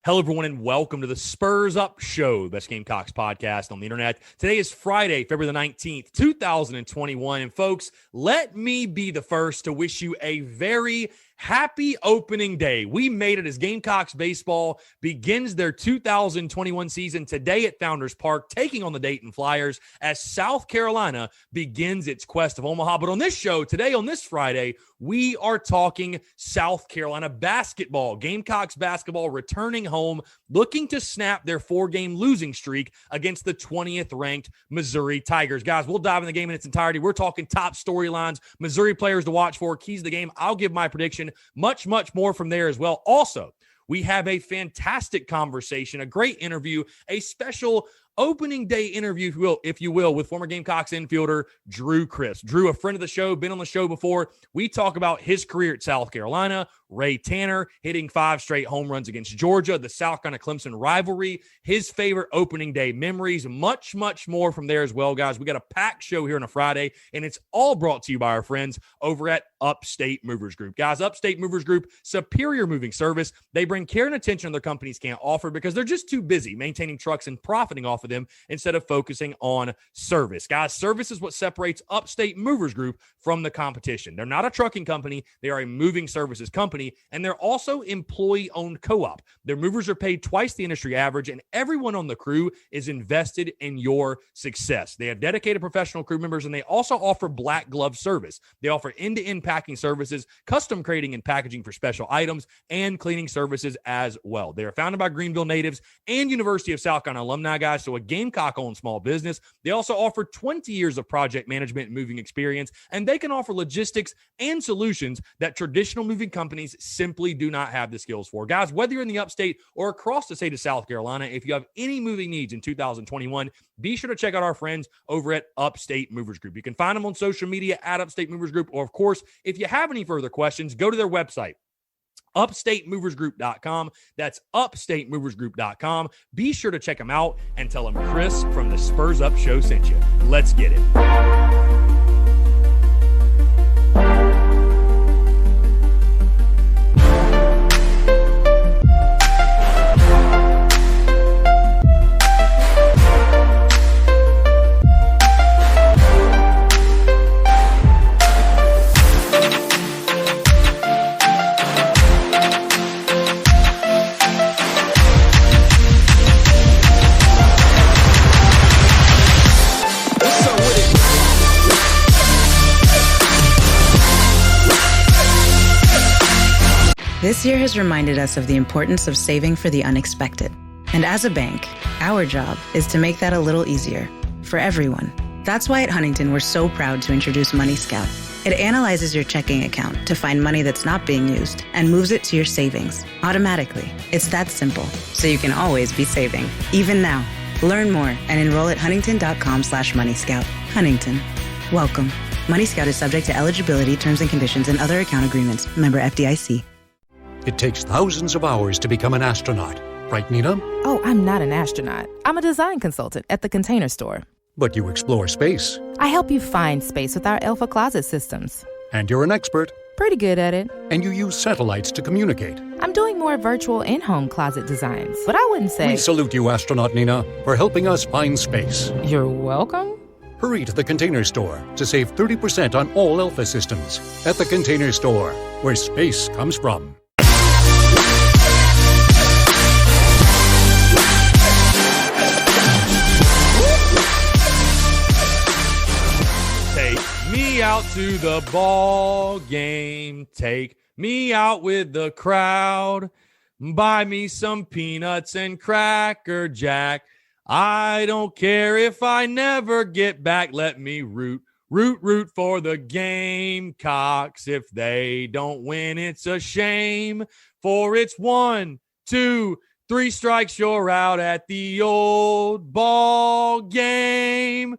Hello, everyone, and welcome to the Spurs Up Show, the best Gamecocks podcast on the internet. Today is Friday, February the 19th, 2021. And folks, let me be the first to wish you a very happy opening day. We made it as Gamecocks baseball begins their 2021 season today at Founders Park, taking on the Dayton Flyers as South Carolina begins its quest of Omaha. But on this show today, on this Friday, we are talking South Carolina basketball. Gamecocks basketball returning home, looking to snap their 4-game losing streak against the 20th ranked Missouri Tigers. Guys, we'll dive in the game in its entirety. We're talking top storylines, Missouri players to watch for, keys to the game. I'll give my prediction. Much more from there as well. Also, we have a fantastic conversation, a great interview, a special opening day interview, if you will, with former Gamecocks infielder Drew Crisp. Drew, a friend of the show, been on the show before. We talk about his career at South Carolina, Ray Tanner hitting 5 straight home runs against Georgia, the South Carolina-Clemson rivalry, his favorite opening day memories, much more from there as well, guys. We got a packed show here on a Friday, and it's all brought to you by our friends over at Upstate Movers Group. Guys, Upstate Movers Group, superior moving service. They bring care and attention their companies can't offer because they're just too busy maintaining trucks and profiting off of them instead of focusing on service. Guys, service is what separates Upstate Movers Group from the competition. They're not a trucking company. They are a moving services company, and they're also employee-owned co-op. Their movers are paid twice the industry average, and everyone on the crew is invested in your success. They have dedicated professional crew members, and they also offer black glove service. They offer end-to-end packing services, custom crating and packaging for special items, and cleaning services as well. They are founded by Greenville natives and University of South Carolina alumni, guys, so a Gamecock-owned small business. They also offer 20 years of project management and moving experience, and they can offer logistics and solutions that traditional moving companies simply do not have the skills for. Guys, whether you're in the upstate or across the state of South Carolina, if you have any moving needs in 2021, be sure to check out our friends over at Upstate Movers Group. You can find them on social media at Upstate Movers Group, or of course, if you have any further questions, go to their website, upstatemoversgroup.com. That's upstatemoversgroup.com. Be sure to check them out and tell them Chris from the Spurs Up Show sent you. Let's get it. This year has reminded us of the importance of saving for the unexpected. And as a bank, our job is to make that a little easier for everyone. That's why at Huntington, we're so proud to introduce Money Scout. It analyzes your checking account to find money that's not being used and moves it to your savings automatically. It's that simple, so you can always be saving, even now. Learn more and enroll at huntington.com/moneyscout. Huntington, welcome. Money Scout is subject to eligibility, terms and conditions, and other account agreements. Member FDIC. It takes thousands of hours to become an astronaut. Right, Nina? Oh, I'm not an astronaut. I'm a design consultant at the Container Store. But you explore space. I help you find space with our Alpha Closet systems. And you're an expert. Pretty good at it. And you use satellites to communicate. I'm doing more virtual in-home closet designs, but I wouldn't say... We salute you, astronaut Nina, for helping us find space. You're welcome. Hurry to the Container Store to save 30% on all Alpha systems. At the Container Store, where space comes from. Me out to the ball game, take me out with the crowd, buy me some peanuts and Cracker Jack. I don't care if I never get back. Let me root for the Gamecocks. If they don't win, it's a shame, for it's 1, 2, 3 strikes, you're out at the old ball game.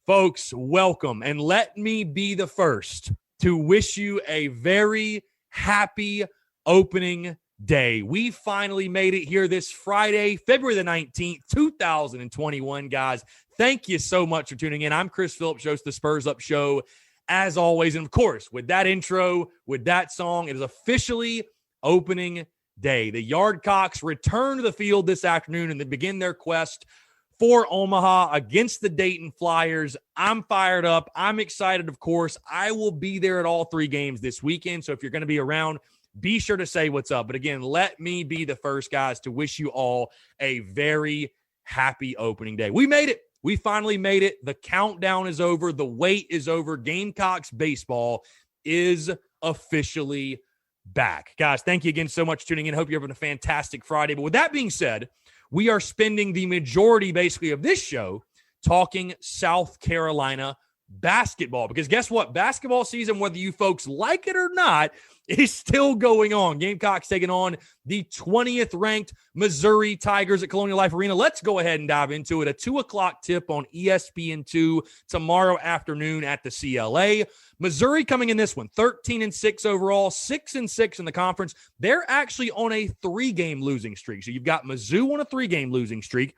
Folks, welcome, and let me be the first to wish you a very happy opening day. We finally made it here this Friday, February the 19th, 2021, guys. Thank you so much for tuning in. I'm Chris Phillips, host of the Spurs Up Show, as always. And, of course, with that intro, with that song, it is officially opening day. The Yardcocks return to the field this afternoon and they begin their quest for Omaha against the Dayton Flyers. I'm fired up. I'm excited, of course. I will be there at all 3 games this weekend. So if you're going to be around, be sure to say what's up. But again, let me be the first, guys, to wish you all a very happy opening day. We made it. We finally made it. The countdown is over. The wait is over. Gamecocks baseball is officially back. Guys, thank you again so much for tuning in. Hope you're having a fantastic Friday. But with that being said, we are spending the majority basically of this show talking South Carolina basketball. Because guess what? Basketball season, whether you folks like it or not, is still going on. Gamecocks taking on the 20th ranked Missouri Tigers at Colonial Life Arena. Let's go ahead and dive into it. A 2:00 tip on ESPN2 tomorrow afternoon at the CLA. Missouri coming in this one, 13-6 overall, 6-6 in the conference. They're actually on a 3-game losing streak. So you've got Mizzou on a 3-game losing streak,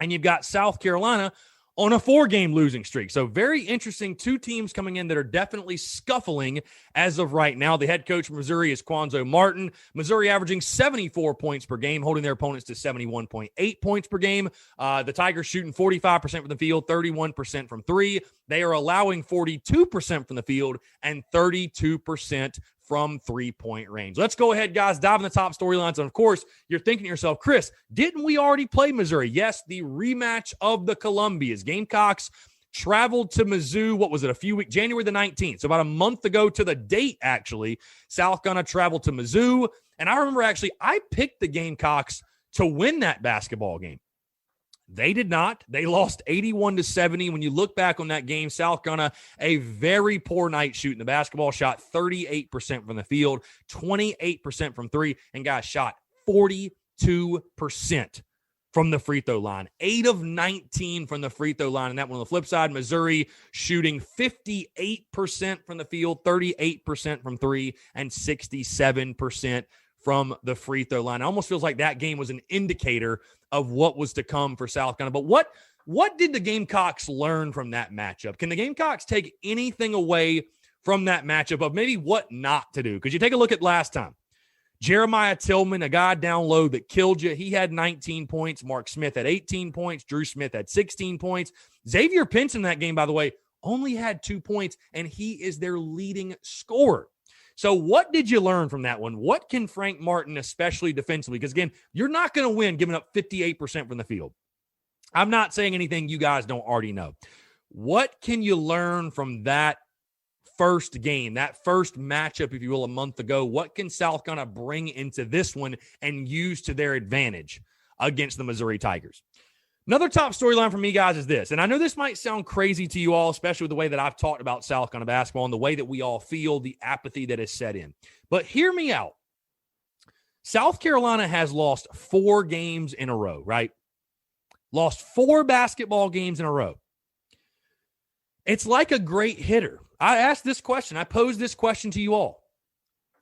and you've got South Carolina on a 4-game losing streak. So very interesting. 2 teams coming in that are definitely scuffling as of right now. The head coach from Missouri is Quanzo Martin. Missouri averaging 74 points per game, holding their opponents to 71.8 points per game. The Tigers shooting 45% from the field, 31% from 3. They are allowing 42% from the field and 32% from 3-point range. Let's go ahead, guys, dive in the top storylines. And of course, you're thinking to yourself, Chris, didn't we already play Missouri? Yes, the rematch of the Columbias. Gamecocks traveled to Mizzou, what was it, a few weeks, January the 19th. So about a month ago to the date, actually, South Carolina traveled to Mizzou. And I remember, actually, I picked the Gamecocks to win that basketball game. They did not. They lost 81-70. When you look back on that game, South Carolina, a very poor night shooting the basketball, shot 38% from the field, 28% from 3, and guys shot 42% from the free throw line. 8 of 19 from the free throw line. And that one on the flip side, Missouri shooting 58% from the field, 38% from 3, and 67% from the free throw line. It almost feels like that game was an indicator of what was to come for South Carolina. But what did the Gamecocks learn from that matchup? Can the Gamecocks take anything away from that matchup of maybe what not to do? Because you take a look at last time. Jeremiah Tillman, a guy down low that killed you. He had 19 points. Mark Smith had 18 points. Drew Smith had 16 points. Xavier Pence in that game, by the way, only had 2 points, and he is their leading scorer. So what did you learn from that one? What can Frank Martin, especially defensively? Because, again, you're not going to win giving up 58% from the field. I'm not saying anything you guys don't already know. What can you learn from that first game, that first matchup, if you will, a month ago? What can South Carolina bring into this one and use to their advantage against the Missouri Tigers? Another top storyline for me, guys, is this. And I know this might sound crazy to you all, especially with the way that I've talked about South Carolina basketball and the way that we all feel, the apathy that is set in. But hear me out. South Carolina has lost 4 games in a row, right? Lost 4 basketball games in a row. It's like a great hitter. I asked this question. I posed this question to you all.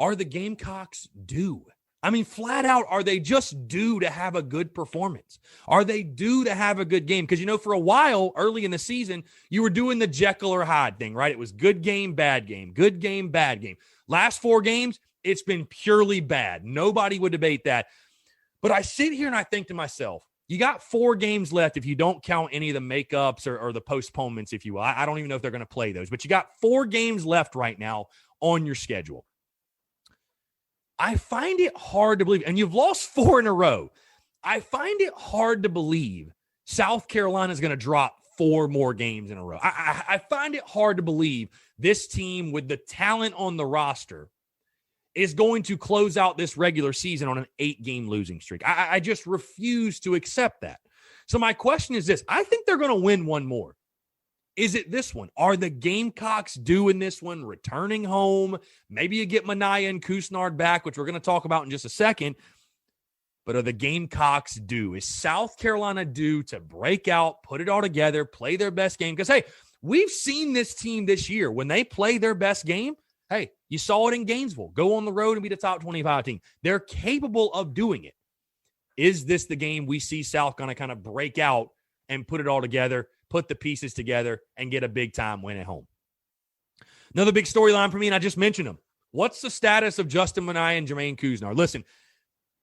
Are the Gamecocks due? I mean, flat out, are they just due to have a good performance? Are they due to have a good game? Because, for a while early in the season, you were doing the Jekyll or Hyde thing, right? It was good game, bad game, good game, bad game. Last 4 games, it's been purely bad. Nobody would debate that. But I sit here and I think to myself, you got 4 games left if you don't count any of the makeups or the postponements, if you will. I don't even know if they're going to play those. But you got 4 games left right now on your schedule. I find it hard to believe, and you've lost 4 in a row. I find it hard to believe South Carolina is going to drop 4 more games in a row. I find it hard to believe this team with the talent on the roster is going to close out this regular season on an 8-game losing streak. I just refuse to accept that. So my question is this. I think they're going to win 1 more. Is it this one? Are the Gamecocks due in this one, returning home? Maybe you get Monae and Kuzner back, which we're going to talk about in just a second. But are the Gamecocks due? Is South Carolina due to break out, put it all together, play their best game? Because, hey, we've seen this team this year. When they play their best game, hey, you saw it in Gainesville. Go on the road and be the top 25 team. They're capable of doing it. Is this the game we see South Carolina kind of break out and put it all together, put the pieces together, and get a big-time win at home? Another big storyline for me, and I just mentioned them. What's the status of Justin Monae and Jermaine Kuzner? Listen,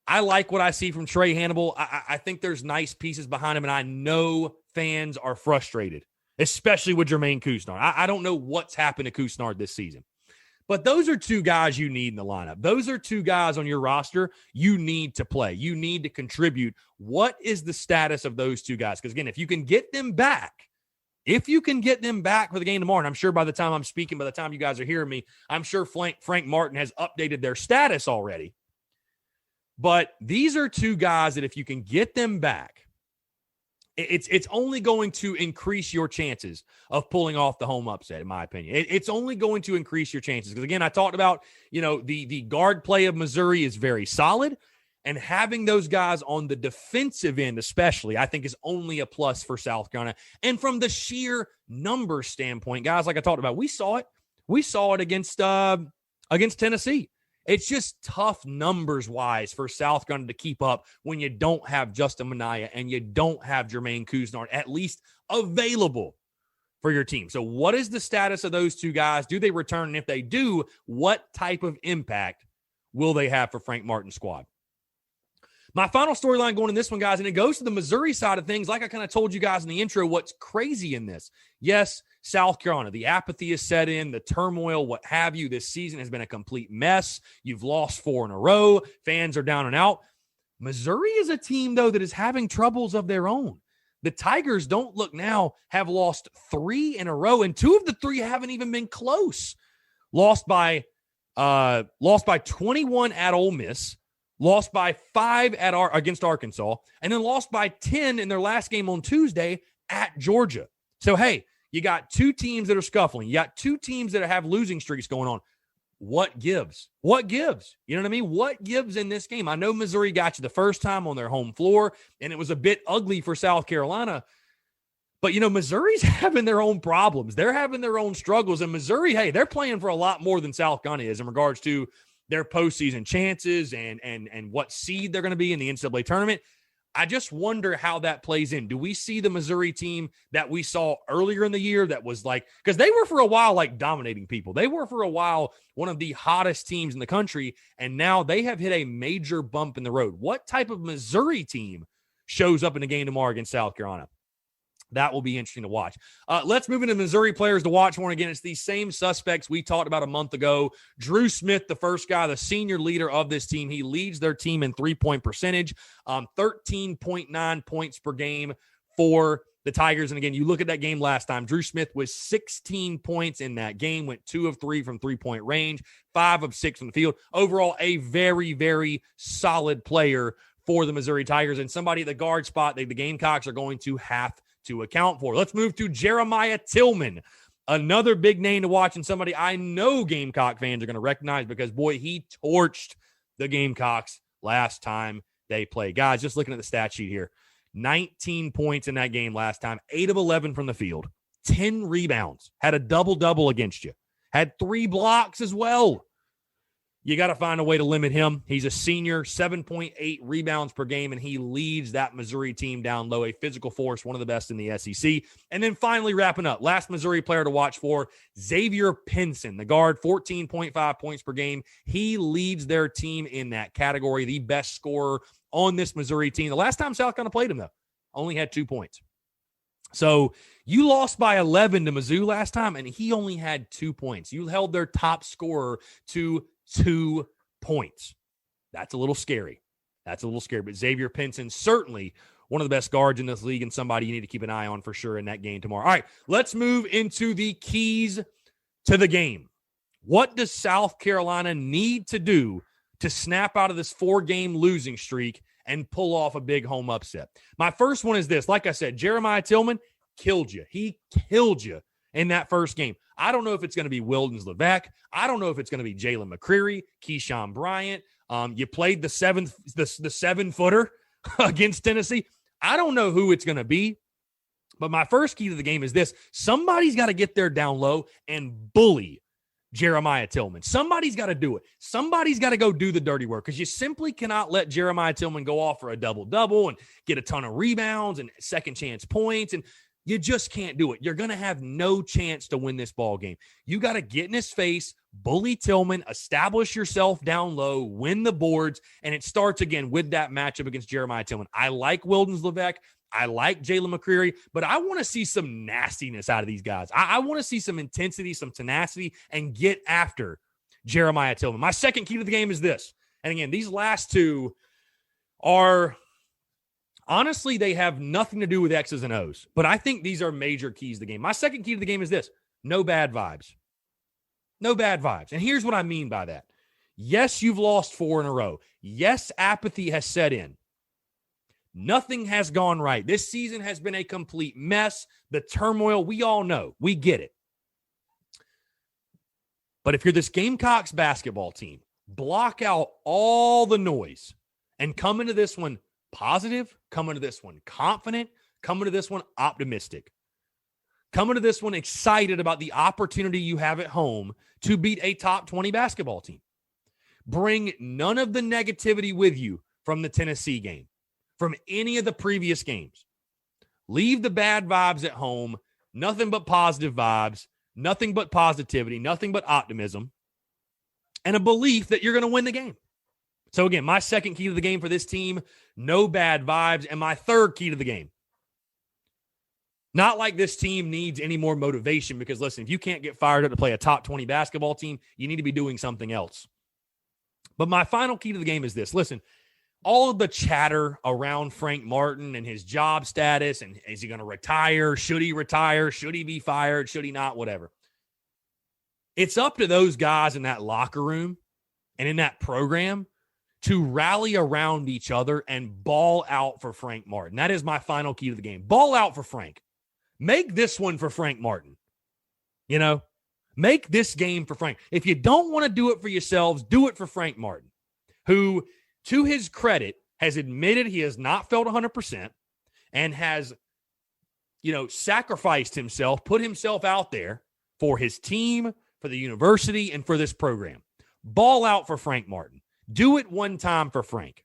I like what I see from Trey Hannibal. I think there's nice pieces behind him, and I know fans are frustrated, especially with Jermaine Kuzner. I don't know what's happened to Kuzner this season. But those are two guys you need in the lineup. Those are two guys on your roster you need to play. You need to contribute. What is the status of those two guys? Because, again, if you can get them back for the game tomorrow, and I'm sure by the time I'm speaking, by the time you guys are hearing me, I'm sure Frank Martin has updated their status already. But these are two guys that if you can get them back, it's only going to increase your chances of pulling off the home upset, in my opinion. It's only going to increase your chances. Because, again, I talked about, the guard play of Missouri is very solid. And having those guys on the defensive end especially, I think is only a plus for South Carolina. And from the sheer number standpoint, guys, like I talked about, we saw it. We saw it against Tennessee. It's just tough numbers-wise for South Carolina to keep up when you don't have Justin Monae and you don't have Jermaine Kuzner at least available for your team. So what is the status of those two guys? Do they return? And if they do, what type of impact will they have for Frank Martin's squad? My final storyline going in this one, guys, and it goes to the Missouri side of things. Like I kind of told you guys in the intro, what's crazy in this. Yes, South Carolina, the apathy is set in, the turmoil, what have you. This season has been a complete mess. You've lost 4 in a row. Fans are down and out. Missouri is a team, though, that is having troubles of their own. The Tigers, don't look now, have lost 3 in a row, and 2 of the 3 haven't even been close. Lost by 21 at Ole Miss. Lost by 5 against Arkansas, and then lost by 10 in their last game on Tuesday at Georgia. So, hey, you got 2 teams that are scuffling. You got 2 teams that have losing streaks going on. What gives? What gives? You know what I mean? What gives in this game? I know Missouri got you the first time on their home floor, and it was a bit ugly for South Carolina. But, Missouri's having their own problems. They're having their own struggles. And Missouri, hey, they're playing for a lot more than South Carolina is in regards to their postseason chances and what seed they're going to be in the NCAA tournament. I just wonder how that plays in. Do we see the Missouri team that we saw earlier in the year that was like, because they were for a while like dominating people. They were for a while one of the hottest teams in the country, and now they have hit a major bump in the road. What type of Missouri team shows up in the game tomorrow against South Carolina? That will be interesting to watch. Let's move into Missouri players to watch for. And again, it's these same suspects we talked about a month ago. Drew Smith, the first guy, the senior leader of this team. He leads their team in three-point percentage, 13.9 points per game for the Tigers. And again, you look at that game last time, Drew Smith was 16 points in that game, went 2 of 3 from three-point range, 5 of 6 from the field. Overall, a very, very solid player for the Missouri Tigers, and somebody at the guard spot the Gamecocks are going to have to account for. Let's move to Jeremiah Tillman, another big name to watch, and somebody I know Gamecock fans are going to recognize because, boy, he torched the Gamecocks last time they played. Guys, just looking at the stat sheet here, 19 points in that game last time, 8 of 11 from the field, 10 rebounds, had a double-double against you, had 3 blocks as well. You got to find a way to limit him. He's a senior, 7.8 rebounds per game, and he leads that Missouri team down low, a physical force, one of the best in the SEC. And then finally wrapping up, last Missouri player to watch for, Xavier Pinson, the guard, 14.5 points per game. He leads their team in that category, the best scorer on this Missouri team. The last time South Carolina played him, though, only had 2 points. So you lost by 11 to Mizzou last time, and he only had 2 points. You held their top scorer to 2 points. That's a little scary. But Xavier Pinson, certainly one of the best guards in this league and somebody you need to keep an eye on for sure in that game tomorrow. All right, let's move into the keys to the game. What does South Carolina need to do to snap out of this 4-game losing streak and pull off a big home upset? My first one is this. Like I said, Jeremiah Tillman killed you. He killed you in that first game. I don't know if it's going to be Wildens Levesque. I don't know if it's going to be Jalen McCreary, Keyshawn Bryant. You played the 7-footer against Tennessee. I don't know who it's going to be. But my first key to the game is this. Somebody's got to get there down low and bully Jeremiah Tillman. Somebody's got to do it. Somebody's got to go do the dirty work because you simply cannot let Jeremiah Tillman go off for a double-double and get a ton of rebounds and second chance points. And You just can't do it. You're going to have no chance to win this ball game. You got to get in his face, bully Tillman, establish yourself down low, win the boards, and it starts again with that matchup against Jeremiah Tillman. I like Wildens Levesque. I like Jalen McCreary, but I want to see some nastiness out of these guys. I want to see some intensity, some tenacity, and get after Jeremiah Tillman. My second key to the game is this. And again, these last two are... honestly, they have nothing to do with X's and O's, but I think these are major keys to the game. My second key to the game is this: no bad vibes. No bad vibes. And here's what I mean by that. Yes, you've lost 4 in a row. Yes, apathy has set in. Nothing has gone right. This season has been a complete mess. The turmoil, we all know. We get it. But if you're this Gamecocks basketball team, block out all the noise and come into this one positive, come into this one confident, come into this one optimistic, come into this one excited about the opportunity you have at home to beat a top 20 basketball team. Bring none of the negativity with you from the Tennessee game, from any of the previous games. Leave the bad vibes at home, nothing but positive vibes, nothing but positivity, nothing but optimism, and a belief that you're going to win the game. So again, my second key to the game for this team, no bad vibes. And my third key to the game, not like this team needs any more motivation, because listen, if you can't get fired up to play a top 20 basketball team, you need to be doing something else. But my final key to the game is this. Listen, all of the chatter around Frank Martin and his job status, and is he going to retire? Should he retire? Should he be fired? Should he not? Whatever. It's up to those guys in that locker room and in that program to rally around each other and ball out for Frank Martin. That is my final key to the game. Ball out for Frank. Make this one for Frank Martin. You know, make this game for Frank. If you don't want to do it for yourselves, do it for Frank Martin, who, to his credit, has admitted he has not felt 100% and has, sacrificed himself, put himself out there for his team, for the university, and for this program. Ball out for Frank Martin. Do it one time for Frank.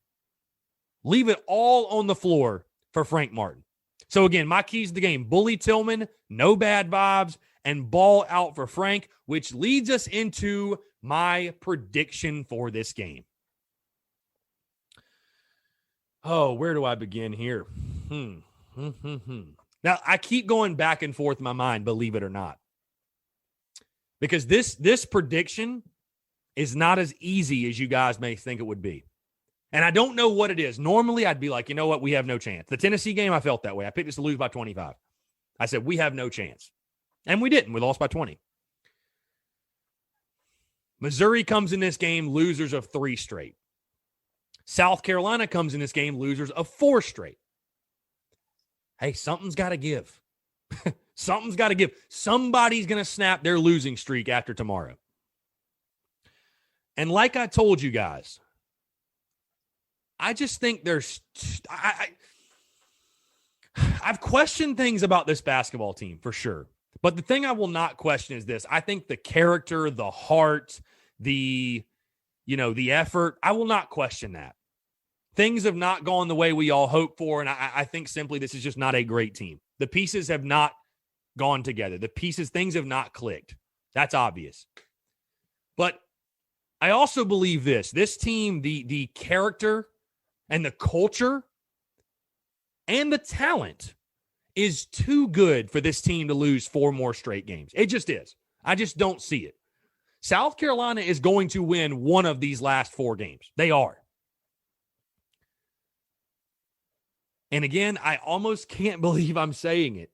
Leave it all on the floor for Frank Martin. So again, my keys to the game: bully Tillman, no bad vibes, and ball out for Frank, which leads us into my prediction for this game. Oh, where do I begin here? Now, I keep going back and forth in my mind, believe it or not, because this prediction is not as easy as you guys may think it would be. And I don't know what it is. Normally, I'd be like, you know what? We have no chance. The Tennessee game, I felt that way. I picked us to lose by 25. I said, we have no chance. And we didn't. We lost by 20. Missouri comes in this game losers of 3 straight. South Carolina comes in this game losers of 4 straight. Hey, something's got to give. Something's got to give. Somebody's going to snap their losing streak after tomorrow. And like I told you guys, I just think I've questioned things about this basketball team for sure. But the thing I will not question is this. I think the character, the heart, the effort, I will not question that. Things have not gone the way we all hoped for, and I think simply this is just not a great team. The pieces have not gone together. Things have not clicked. That's obvious. But I also believe this team, the character and the culture and the talent is too good for this team to lose 4 more straight games. It just is. I just don't see it. South Carolina is going to win one of these last 4 games. They are. And again, I almost can't believe I'm saying it,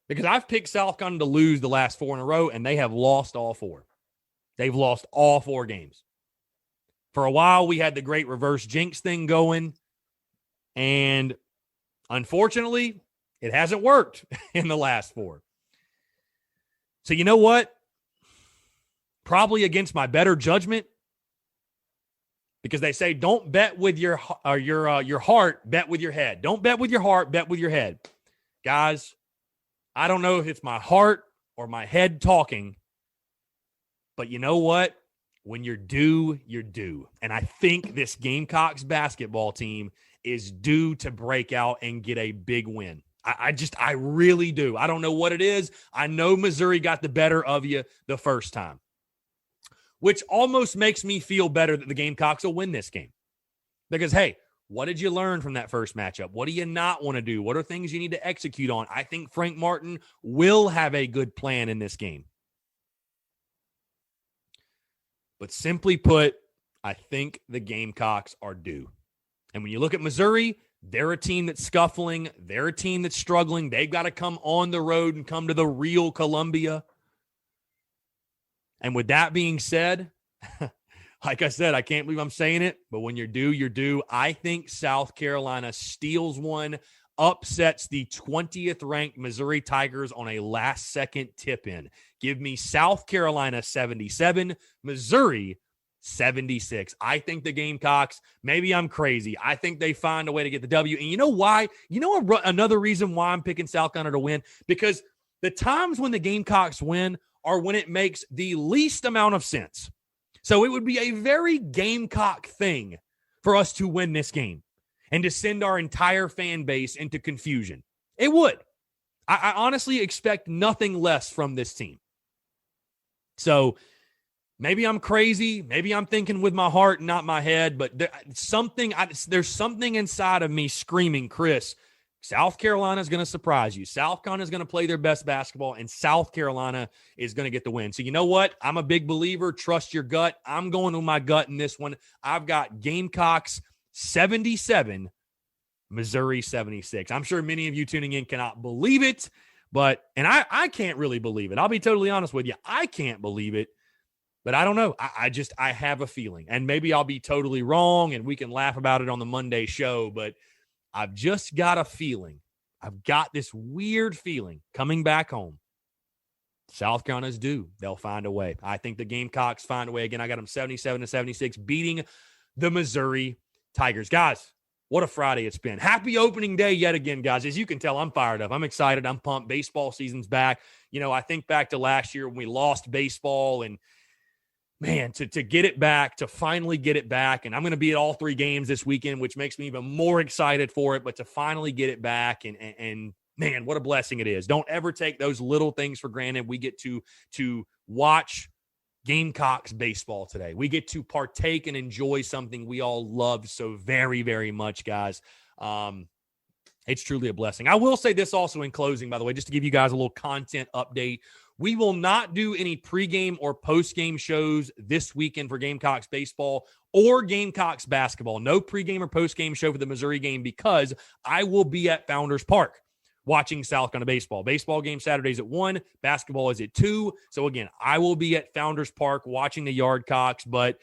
because I've picked South Carolina to lose the last 4 in a row, and they have lost all 4. They've lost all 4 games. For a while, we had the great reverse jinx thing going, and unfortunately, it hasn't worked in the last 4. So you know what? Probably against my better judgment, because they say don't bet with your heart, bet with your head. Don't bet with your heart, bet with your head. Guys, I don't know if it's my heart or my head talking, but you know what? When you're due, you're due. And I think this Gamecocks basketball team is due to break out and get a big win. I really do. I don't know what it is. I know Missouri got the better of you the first time, which almost makes me feel better that the Gamecocks will win this game. Because, hey, what did you learn from that first matchup? What do you not want to do? What are things you need to execute on? I think Frank Martin will have a good plan in this game. But simply put, I think the Gamecocks are due. And when you look at Missouri, they're a team that's scuffling. They're a team that's struggling. They've got to come on the road and come to the real Columbia. And with that being said, like I said, I can't believe I'm saying it, but when you're due, you're due. I think South Carolina steals one, upsets the 20th ranked Missouri Tigers on a last-second tip-in. Give me South Carolina 77, Missouri 76. I think the Gamecocks, maybe I'm crazy. I think they find a way to get the W. And you know why? You know another reason why I'm picking South Carolina to win? Because the times when the Gamecocks win are when it makes the least amount of sense. So it would be a very Gamecock thing for us to win this game and to send our entire fan base into confusion. It would. I honestly expect nothing less from this team. So maybe I'm crazy. Maybe I'm thinking with my heart and not my head, but there's something inside of me screaming, Chris, South Carolina is going to surprise you. South Carolina is going to play their best basketball, and South Carolina is going to get the win. So you know what? I'm a big believer. Trust your gut. I'm going with my gut in this one. I've got Gamecocks 77, Missouri 76. I'm sure many of you tuning in cannot believe it, and I can't really believe it. I'll be totally honest with you. I can't believe it, but I don't know. I have a feeling, and maybe I'll be totally wrong, and we can laugh about it on the Monday show, but I've just got a feeling. I've got this weird feeling coming back home. South Carolina's due. They'll find a way. I think the Gamecocks find a way. Again, I got them 77-76, beating the Missouri Tigers. Guys, what a Friday it's been. Happy opening day yet again, guys. As you can tell, I'm fired up. I'm excited. I'm pumped. Baseball season's back. You know, I think back to last year when we lost baseball, and man, to get it back, to finally get it back, and I'm going to be at all 3 games this weekend, which makes me even more excited for it, but to finally get it back, and man, what a blessing it is. Don't ever take those little things for granted. We get to watch Gamecocks baseball today. We get to partake and enjoy something we all love so very, very much, guys. It's truly a blessing. I will say this also in closing, by the way, just to give you guys a little content update. We will not do any pregame or postgame shows this weekend for Gamecocks baseball or Gamecocks basketball. No pregame or postgame show for the Missouri game because I will be at Founders Park watching South Carolina baseball. Baseball game Saturdays at 1, basketball is at 2. So again, I will be at Founders Park watching the Yardcocks, but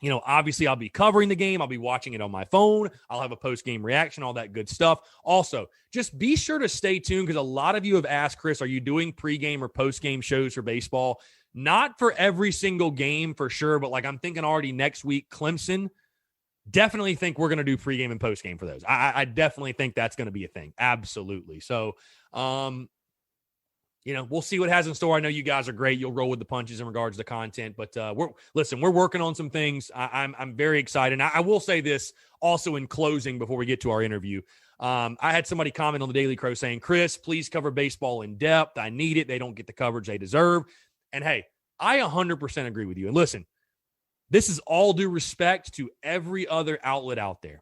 you know, obviously I'll be covering the game. I'll be watching it on my phone. I'll have a post-game reaction, all that good stuff. Also, just be sure to stay tuned because a lot of you have asked, Chris, are you doing pregame or post-game shows for baseball? Not for every single game for sure, but like I'm thinking already next week, Clemson, definitely think we're going to do pregame and postgame for those. I definitely think that's going to be a thing. Absolutely. So, you know, we'll see what it has in store. I know you guys are great. You'll roll with the punches in regards to content, but we're working on some things. I'm very excited. And I will say this also in closing before we get to our interview. I had somebody comment on the Daily Crow saying, Chris, please cover baseball in depth. I need it. They don't get the coverage they deserve. And hey, I 100% agree with you. And listen, this is all due respect to every other outlet out there.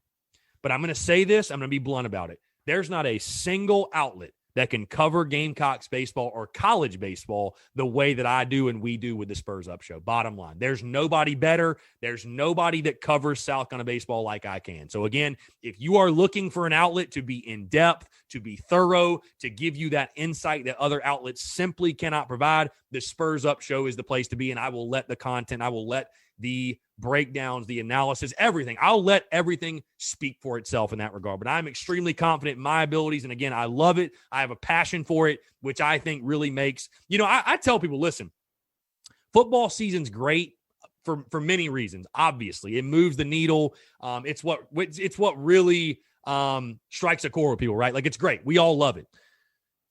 But I'm going to say this. I'm going to be blunt about it. There's not a single outlet that can cover Gamecocks baseball or college baseball the way that I do and we do with the Spurs Up Show. Bottom line, there's nobody better. There's nobody that covers South Carolina baseball like I can. So again, if you are looking for an outlet to be in depth, to be thorough, to give you that insight that other outlets simply cannot provide, the Spurs Up Show is the place to be. And I will let the content, I will let the breakdowns, the analysis, everything. I'll let everything speak for itself in that regard. But I'm extremely confident in my abilities. And again, I love it. I have a passion for it, which I think really makes, you know, I tell people, listen, football season's great for many reasons. Obviously, it moves the needle. It's what really strikes a chord with people, right? Like it's great. We all love it.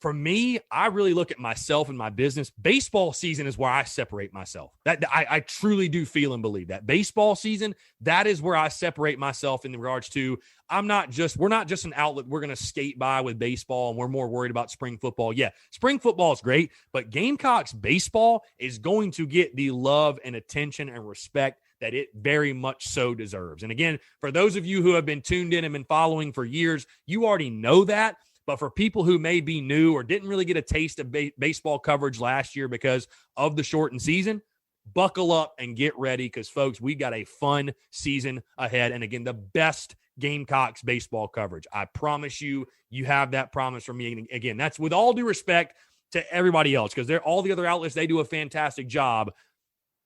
for me, I really look at myself and my business. Baseball season is where I separate myself. That I truly do feel and believe that baseball season, that is where I separate myself in regards to we're not just an outlet we're going to skate by with baseball and we're more worried about spring football. Yeah, spring football is great, but Gamecocks baseball is going to get the love and attention and respect that it very much so deserves. And again, for those of you who have been tuned in and been following for years, you already know that. But for people who may be new or didn't really get a taste of baseball coverage last year because of the shortened season, buckle up and get ready because, folks, we got a fun season ahead. And again, the best Gamecocks baseball coverage. I promise you, you have that promise from me. And again, that's with all due respect to everybody else because all the other outlets, they do a fantastic job.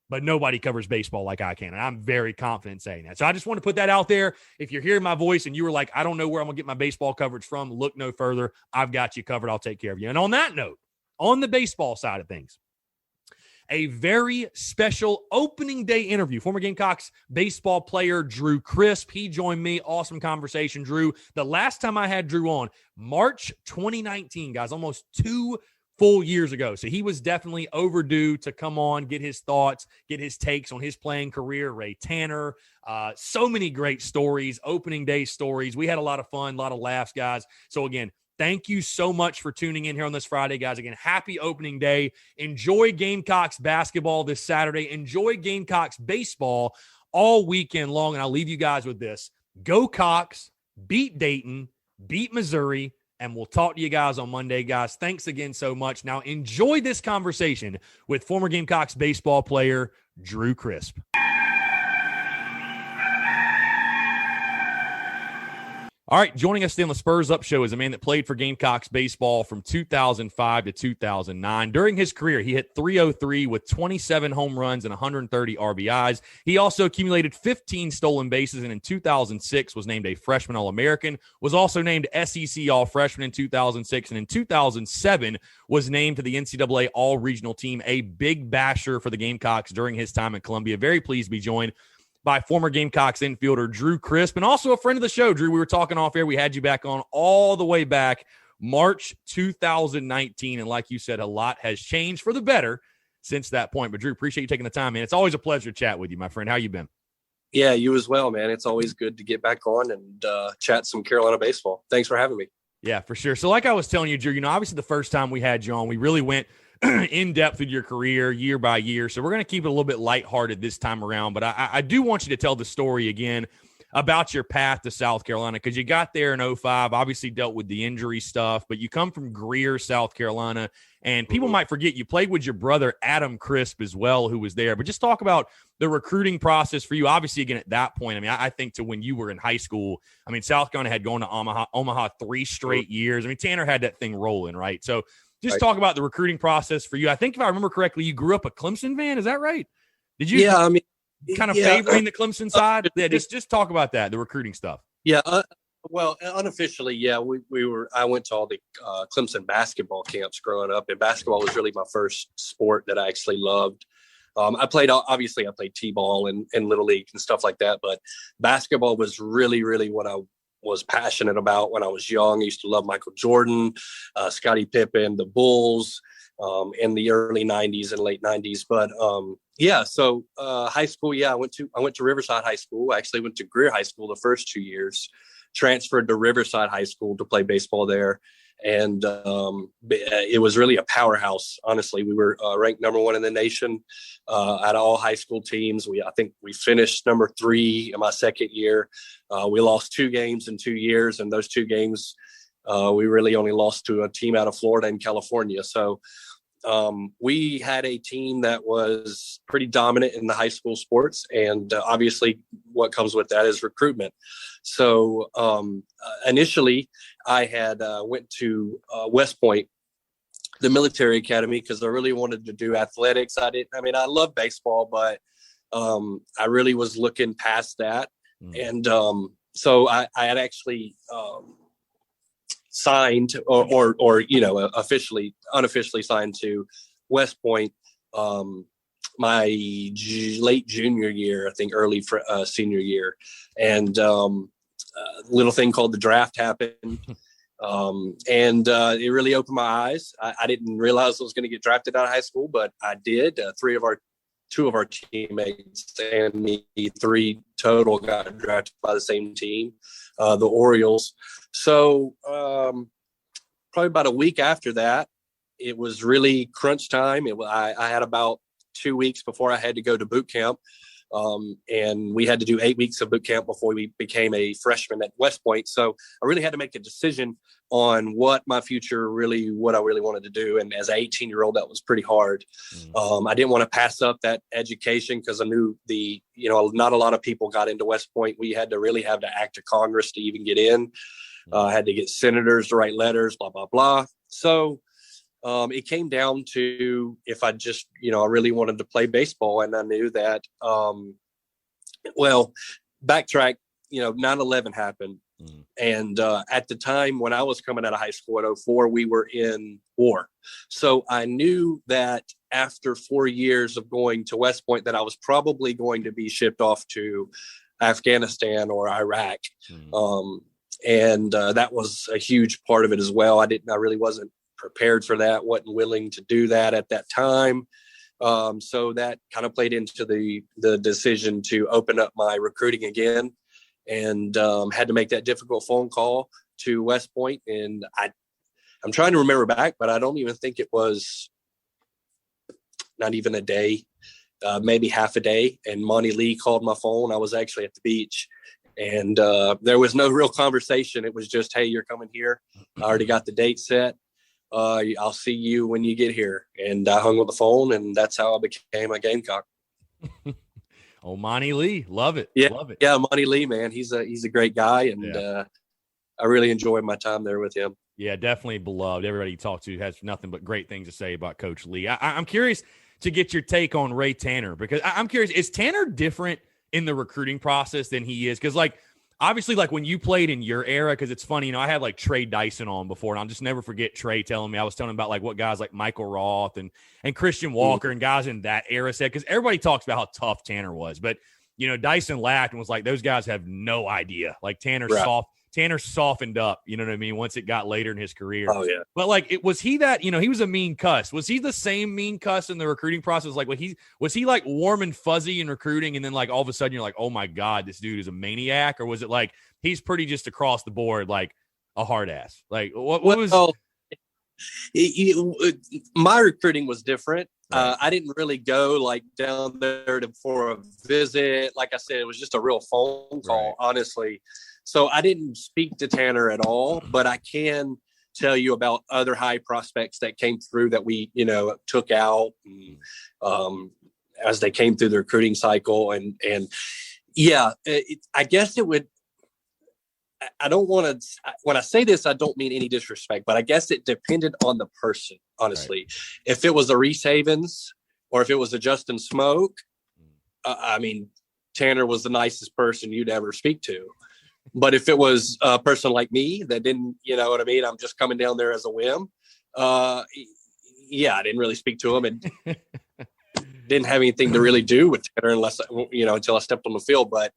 But nobody covers baseball like I can. And I'm very confident saying that. So I just want to put that out there. If you're hearing my voice and you were like, I don't know where I'm going to get my baseball coverage from, look no further. I've got you covered. I'll take care of you. And on that note, on the baseball side of things, a very special opening day interview. Former Gamecocks baseball player Drew Crisp. He joined me. Awesome conversation, Drew. The last time I had Drew on, March 2019, guys, almost 2 full years ago. So he was definitely overdue to come on, get his thoughts, get his takes on his playing career. Ray Tanner, so many great stories, opening day stories. We had a lot of fun, a lot of laughs, guys. So again, thank you so much for tuning in here on this Friday, guys. Again, happy opening day. Enjoy Gamecocks basketball this Saturday. Enjoy Gamecocks baseball all weekend long. And I'll leave you guys with this. Go Cox, beat Dayton, beat Missouri, and we'll talk to you guys on Monday, guys. Thanks again so much. Now, enjoy this conversation with former Gamecocks baseball player Drew Crisp. All right, joining us today on the Spurs Up Show is a man that played for Gamecocks baseball from 2005 to 2009. During his career, he hit .303 with 27 home runs and 130 RBIs. He also accumulated 15 stolen bases, and in 2006 was named a Freshman All-American, was also named SEC All-Freshman in 2006, and in 2007 was named to the NCAA All-Regional Team, a big basher for the Gamecocks during his time in Columbia. Very pleased to be joined by former Gamecocks infielder Drew Crisp, and also a friend of the show. Drew, we were talking off air. We had you back on all the way back March 2019, and like you said, a lot has changed for the better since that point. But Drew, appreciate you taking the time, man. It's always a pleasure to chat with you, my friend. How you been? Yeah, you as well, man. It's always good to get back on and chat some Carolina baseball. Thanks for having me. Yeah, for sure. So like I was telling you, Drew, obviously the first time we had you on, we really went in depth with your career year by year. So we're going to keep it a little bit lighthearted this time around. But I do want you to tell the story again about your path to South Carolina, because you got there in 2005, obviously dealt with the injury stuff, but you come from Greer, South Carolina, and people might forget you played with your brother, Adam Crisp, as well, who was there. But just talk about the recruiting process for you. Obviously, again, at that point, I mean, I think to when you were in high school, I mean, South Carolina had gone to Omaha 3 straight years. I mean, Tanner had that thing rolling, right? So just talk about the recruiting process for you. I think if I remember correctly, you grew up a Clemson fan. Is that right? Did you? Yeah, I mean, kind of favoring the Clemson side? Yeah, just talk about that, the recruiting stuff. Yeah, well, unofficially, yeah, we were. I went to all the Clemson basketball camps growing up, and basketball was really my first sport that I actually loved. I played T-ball and Little League and stuff like that, but basketball was really, really what I was passionate about when I was young. I used to love Michael Jordan, Scottie Pippen, the Bulls, in the early 90s and late 90s. But so high school, I went to Riverside High School. I actually went to Greer High School the first 2 years, transferred to Riverside High School to play baseball there. And it was really a powerhouse. Honestly, we were ranked number 1 in the nation out of all high school teams. I think we finished number 3 in my second year. We lost 2 games in 2 years, and those 2 games we really only lost to a team out of Florida and California. So we had a team that was pretty dominant in the high school sports, and obviously what comes with that is recruitment. So initially I had went to West Point, the military academy, because I really wanted to do athletics. I love baseball, but I really was looking past that. And so I had actually signed or unofficially signed to West Point my late junior year, I think early senior year. And little thing called the draft happened. And it really opened my eyes. I didn't realize I was going to get drafted out of high school, but I did. Two of our teammates and me, 3 total, got drafted by the same team, the Orioles. So probably about a week after that, it was really crunch time. I had about 2 weeks before I had to go to boot camp. And we had to do 8 weeks of boot camp before we became a freshman at West Point. So I really had to make a decision on what I really wanted to do. And as an 18-year-old, that was pretty hard. I didn't want to pass up that education because I knew not a lot of people got into West Point. We had to really have to act to Congress to even get in. I had to get senators to write letters, blah, blah, blah. So it came down to if I just, I really wanted to play baseball. And I knew that, backtrack, 9/11 happened. And at the time when I was coming out of high school at 2004, we were in war. So I knew that after 4 years of going to West Point that I was probably going to be shipped off to Afghanistan or Iraq. And that was a huge part of it as well. I really wasn't prepared for that, wasn't willing to do that at that time. So that kind of played into the decision to open up my recruiting again, and had to make that difficult phone call to West Point. And I'm trying to remember back, but I don't even think it was not even a day, maybe half a day. And Monae Lee called my phone. I was actually at the beach, and there was no real conversation. It was just, hey, you're coming here. I already got the date set. I'll see you when you get here. And I hung up the phone, and that's how I became a Gamecock. Oh, Monae Lee. Love it. Yeah. Love it. Yeah. Monae Lee, man. He's a great guy. And I really enjoyed my time there with him. Yeah, definitely beloved. Everybody you talk to has nothing but great things to say about Coach Lee. I'm curious to get your take on Ray Tanner, because I'm curious, is Tanner different in the recruiting process than he is? Because, obviously, when you played in your era, because it's funny, I had Trey Dyson on before, and I'll just never forget Trey telling me, I was telling him about what guys like Michael Roth and Christian Walker and guys in that era said, because everybody talks about how tough Tanner was. But, Dyson laughed and was like, those guys have no idea. Tanner softened up, you know what I mean, once it got later in his career. Oh, yeah. But, was he that, he was a mean cuss. Was he the same mean cuss in the recruiting process? Was he warm and fuzzy in recruiting, and then, all of a sudden you're like, oh, my God, this dude is a maniac? Or was it he's pretty just across the board, a hard ass? What was – my recruiting was different. Right. I didn't really go, down there for a visit. Like I said, it was just a real phone call, honestly. So I didn't speak to Tanner at all, but I can tell you about other high prospects that came through that we, took out as they came through the recruiting cycle. And I guess it would, I don't want to, when I say this, I don't mean any disrespect, but I guess it depended on the person, honestly. Right. If it was a Reese Havens or if it was a Justin Smoke, Tanner was the nicest person you'd ever speak to. But if it was a person like me that didn't, I'm just coming down there as a whim. I didn't really speak to him and didn't have anything to really do with Tanner until I stepped on the field. But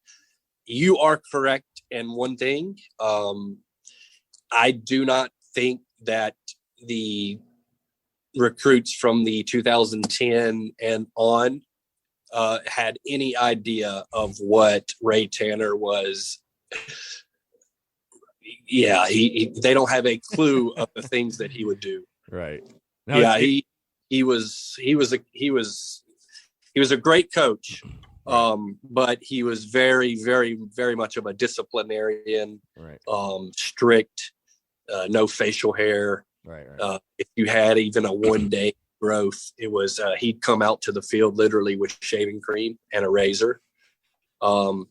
you are correct in one thing. I do not think that the recruits from the 2010 and on had any idea of what Ray Tanner was. They don't have a clue of the things that he would do. Right. No, he was a great coach, but he was very, very, very much of a disciplinarian. Right. Strict, no facial hair. Right. If you had even a 1 day growth, it was he'd come out to the field literally with shaving cream and a razor, and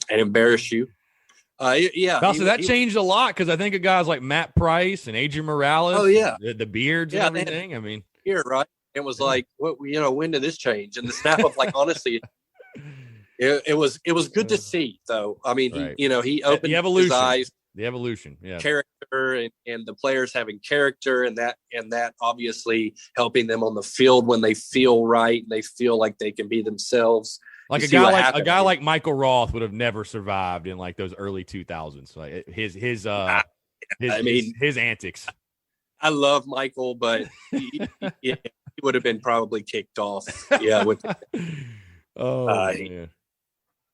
embarrass you. So that changed a lot, because I think of guys like Matt Price and Adrian Morales. Oh yeah, the beards and everything. Here, right? It was what when did this change? And the snap of honestly, it was good to see though. Right. He opened his eyes. The evolution, character, and the players having character, and that obviously helping them on the field when they feel right and they feel like they can be themselves. A guy like Michael Roth would have never survived in those early 2000s. his antics. I love Michael, but he would have been probably kicked off. Yeah. Man.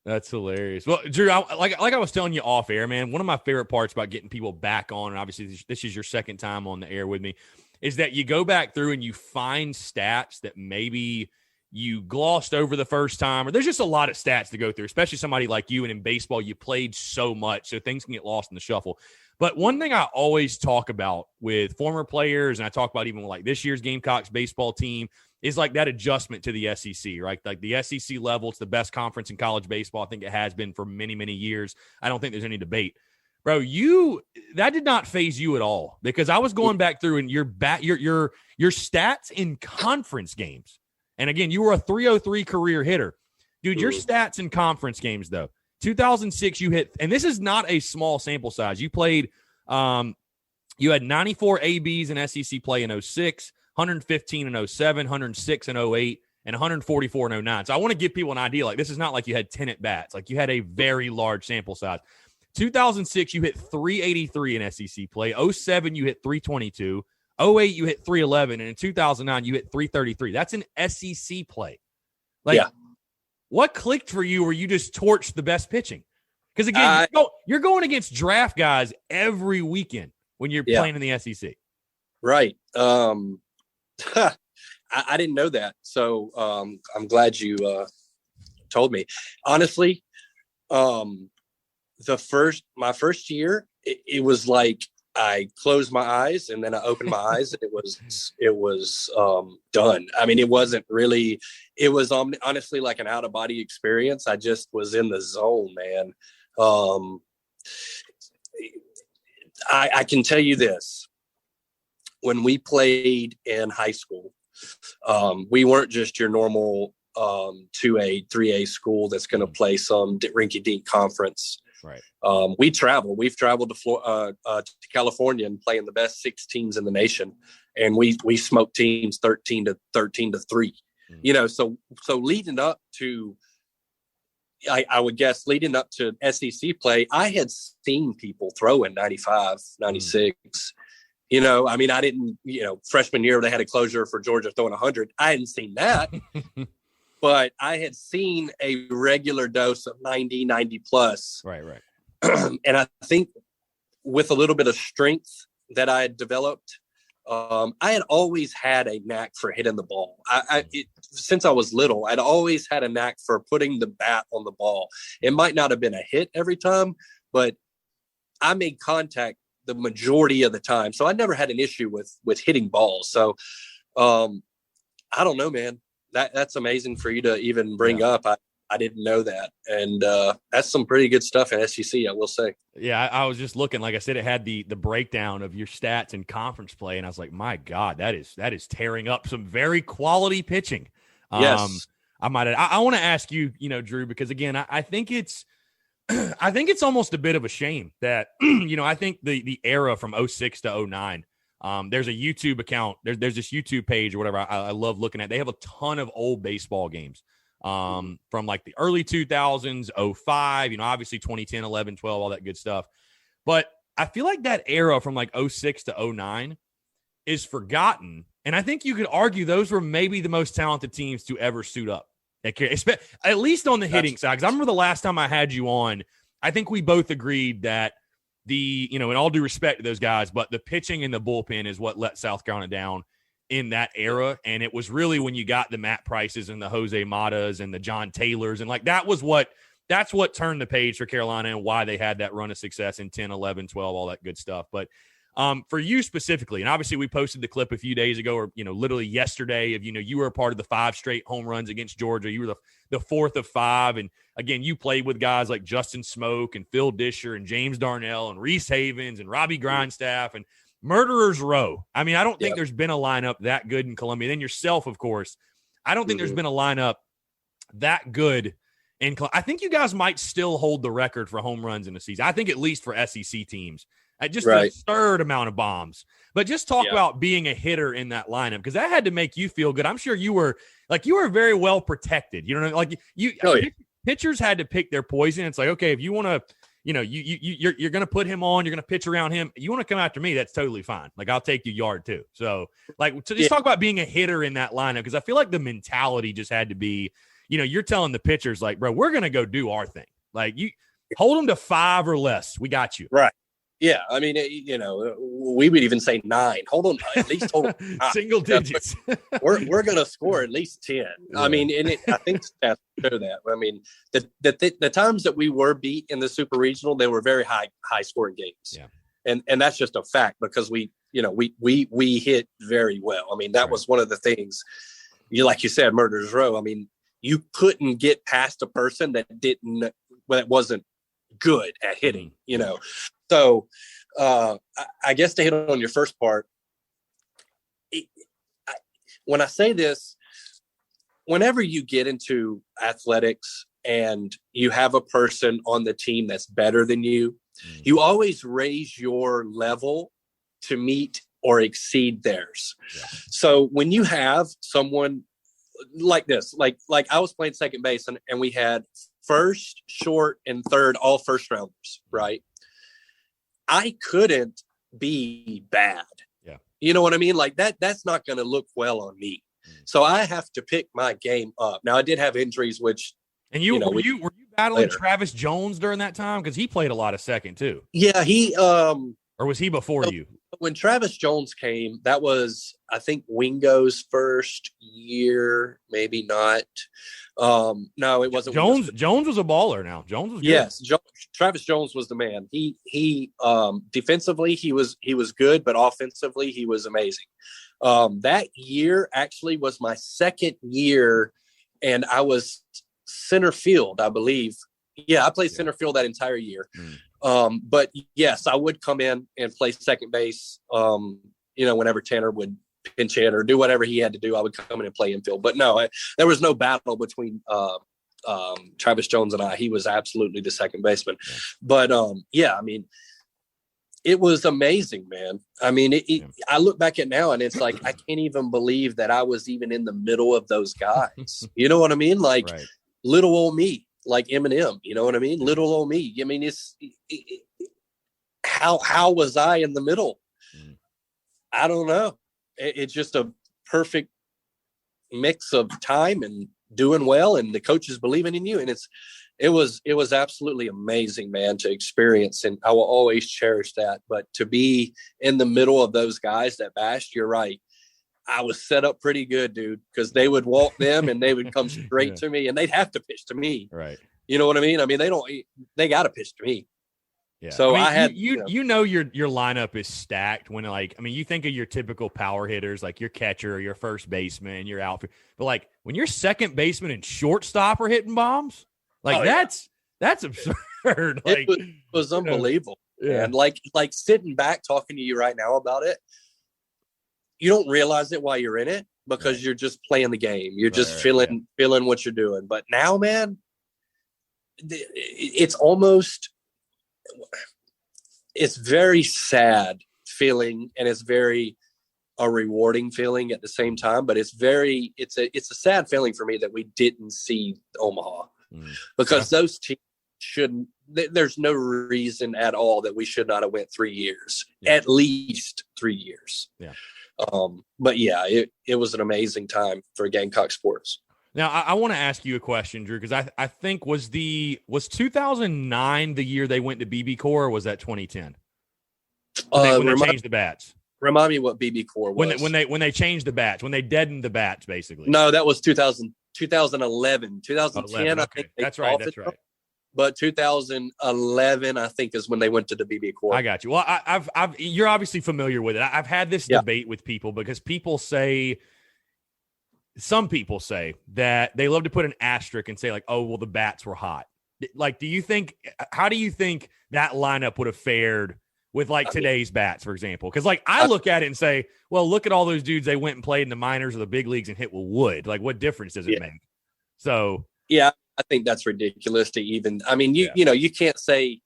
That's hilarious. Well, Drew, like I was telling you off air, man, one of my favorite parts about getting people back on, and obviously this is your second time on the air with me, is that you go back through and you find stats that maybe you glossed over the first time, or there's just a lot of stats to go through, especially somebody like you. And in baseball, you played so much, so things can get lost in the shuffle. But one thing I always talk about with former players, and I talk about even like this year's Gamecocks baseball team, is like that adjustment to the SEC, right? Like the SEC level, it's the best conference in college baseball. I think it has been for many, many years. I don't think there's any debate. Bro, that did not phase you at all, because I was going back through and your stats in conference games. And again, you were a 303 career hitter. Dude, your stats in conference games, though. 2006, you hit, and this is not a small sample size. You played, you had 94 ABs in SEC play in 06, 115 in 07, 106 in 08, and 144 in 09. So I want to give people an idea. Like, this is not like you had 10 at bats. Like, you had a very large sample size. 2006, you hit 383 in SEC play. 07, you hit 322. 08, you hit 311. And in 2009, you hit 333. That's an SEC play. Like, what clicked for you where you just torched the best pitching? Because, again, you're going against draft guys every weekend when you're playing in the SEC. Right. I didn't know that. So I'm glad you told me. Honestly, my first year, it was like I closed my eyes and then I opened my eyes and it was done. I mean, it wasn't really, it was honestly like an out of body experience. I just was in the zone, man. I can tell you this. When we played in high school, we weren't just your normal 2A, 3A school that's going to play some rinky-dink conference. Right. We travel. We've traveled to California and play in the best 6 teams in the nation, and we smoke teams 13 to 3. Mm-hmm. You know, so leading up to, I would guess, leading up to SEC play, I had seen people throw in 95, 96. Mm-hmm. You know, I mean, I didn't, freshman year, they had a closure for Georgia throwing 100. I hadn't seen that, but I had seen a regular dose of 90 plus. Right. And I think with a little bit of strength that I had developed, I had always had a knack for hitting the ball. Since I was little, I'd always had a knack for putting the bat on the ball. It might not have been a hit every time, but I made contact the majority of the time. So I never had an issue with hitting balls. So I don't know, man, that's amazing for you to even bring up. I didn't know that. And that's some pretty good stuff in SEC, I will say. Yeah. I was just looking, like I said, it had the breakdown of your stats in conference play. And I was like, my God, that is tearing up some very quality pitching. Yes. I want to ask you, Drew, because again, I think it's almost a bit of a shame that, I think the era from 06 to 09, there's a YouTube account. There's this YouTube page or whatever I love looking at. They have a ton of old baseball games from like the early 2000s, 05, obviously 2010, 11, 12, all that good stuff. But I feel like that era from like 06 to 09 is forgotten. And I think you could argue those were maybe the most talented teams to ever suit up. At least on the hitting side, because I remember the last time I had you on, I think we both agreed that in all due respect to those guys, but the pitching and the bullpen is what let South Carolina down in that era. And it was really when you got the Matt Prices and the Jose Matas and the John Taylors. And like, that's what turned the page for Carolina and why they had that run of success in 10, 11, 12, all that good stuff. But for you specifically, and obviously we posted the clip a few days ago or, literally yesterday of, you were a part of the 5 straight home runs against Georgia. You were the 4th of 5. And again, you played with guys like Justin Smoke and Phil Disher and James Darnell and Reese Havens and Robbie Grindstaff and Murderers Row. I mean, I don't think there's been a lineup that good in Columbia. Then yourself, of course. I don't think there's been a lineup that good in Columbia. I think you guys might still hold the record for home runs in the season. I think at least for SEC teams. Just an absurd amount of bombs. But just talk about being a hitter in that lineup, because that had to make you feel good. I'm sure you were very well protected. Pitchers had to pick their poison. It's like, okay, if you want to, you're going to put him on, you're going to pitch around him. You want to come after me, that's totally fine. Like, I'll take you yard too. So just talk about being a hitter in that lineup, because I feel like the mentality just had to be, you're telling the pitchers, like, bro, we're going to go do our thing. Like, you hold them to 5 or less. We got you. Right. Yeah. I mean, we would even say 9. Hold on, at least hold on. Single digits. We're going to score at least 10. Yeah. I mean, I think stats show that. I mean, the times that we were beat in the Super Regional, they were very high scoring games. Yeah. And that's just a fact, because we hit very well. I mean, that was one of the things, like you said, Murderers Row. I mean, you couldn't get past a person that wasn't good at hitting, So I guess to hit on your first part, when I say this, whenever you get into athletics and you have a person on the team that's better than you, you always raise your level to meet or exceed theirs. Yeah. So when you have someone like this, like I was playing second base and we had first, short, and third, all first rounders, right? I couldn't be bad. Yeah. You know what I mean? Like that's not going to look well on me. So I have to pick my game up. Now I did have injuries, which, and were you battling later. Travis Jones during that time? Cause he played a lot of second too. Yeah. Or was he before you? When Travis Jones came, that was, I think, Wingo's first year, maybe not. No, it wasn't. Jones was a baller. Now Jones was good. Yes, Travis Jones was the man. He defensively he was good, but offensively he was amazing. That year actually was my second year, and I was center field, I believe. Yeah, I played center field that entire year. But yes, I would come in and play second base. Whenever Tanner would pinch hit or do whatever he had to do, I would come in and play infield. But no, there was no battle between Travis Jones and I. He was absolutely the second baseman. Yeah. But I mean, it was amazing, man. I mean, I look back at now and it's like, I can't even believe that I was even in the middle of those guys. You know what I mean? Like little old me. Like Eminem, you know what I mean? Little old me. I mean, how was I in the middle? I don't know. It's just a perfect mix of time and doing well, and the coaches believing in you. And it was absolutely amazing, man, to experience. And I will always cherish that. But to be in the middle of those guys that bashed, you're right. I was set up pretty good, dude, because they would walk them and they would come straight to me, and they'd have to pitch to me. Right. You know what I mean? I mean, they got to pitch to me. Yeah. So I had, your lineup is stacked when, like, I mean, you think of your typical power hitters, like your catcher, your first baseman, your outfield, but like when your second baseman and shortstop are hitting bombs, like that's absurd. Like it was unbelievable. Yeah. And like sitting back talking to you right now about it, you don't realize it while you're in it because you're just playing the game. You're just feeling what you're doing. But now, man, it's very sad feeling, and it's very a rewarding feeling at the same time. But it's a sad feeling for me that we didn't see Omaha because those teams shouldn't. There's no reason at all that we should not have went 3 years, at least 3 years. Yeah. But yeah, it was an amazing time for Gamecock sports. Now, I want to ask you a question, Drew, because I think was 2009 the year they went to BB Core, or was that 2010? When they changed the bats. Remind me what BB Core was. When they changed the bats, when they deadened the bats, basically. No, that was 2011. 2010, I think. That's right. But 2011, I think, is when they went to the BB Core. I got you. Well, you're obviously familiar with it. I've had this debate with people because some people say that they love to put an asterisk and say, like, oh, well, the bats were hot. Like, how do you think that lineup would have fared with today's bats, for example? Because I look at it and say, well, look at all those dudes they went and played in the minors or the big leagues and hit with wood. Like, what difference does it make? So yeah, I think that's ridiculous to even. I mean, you can't say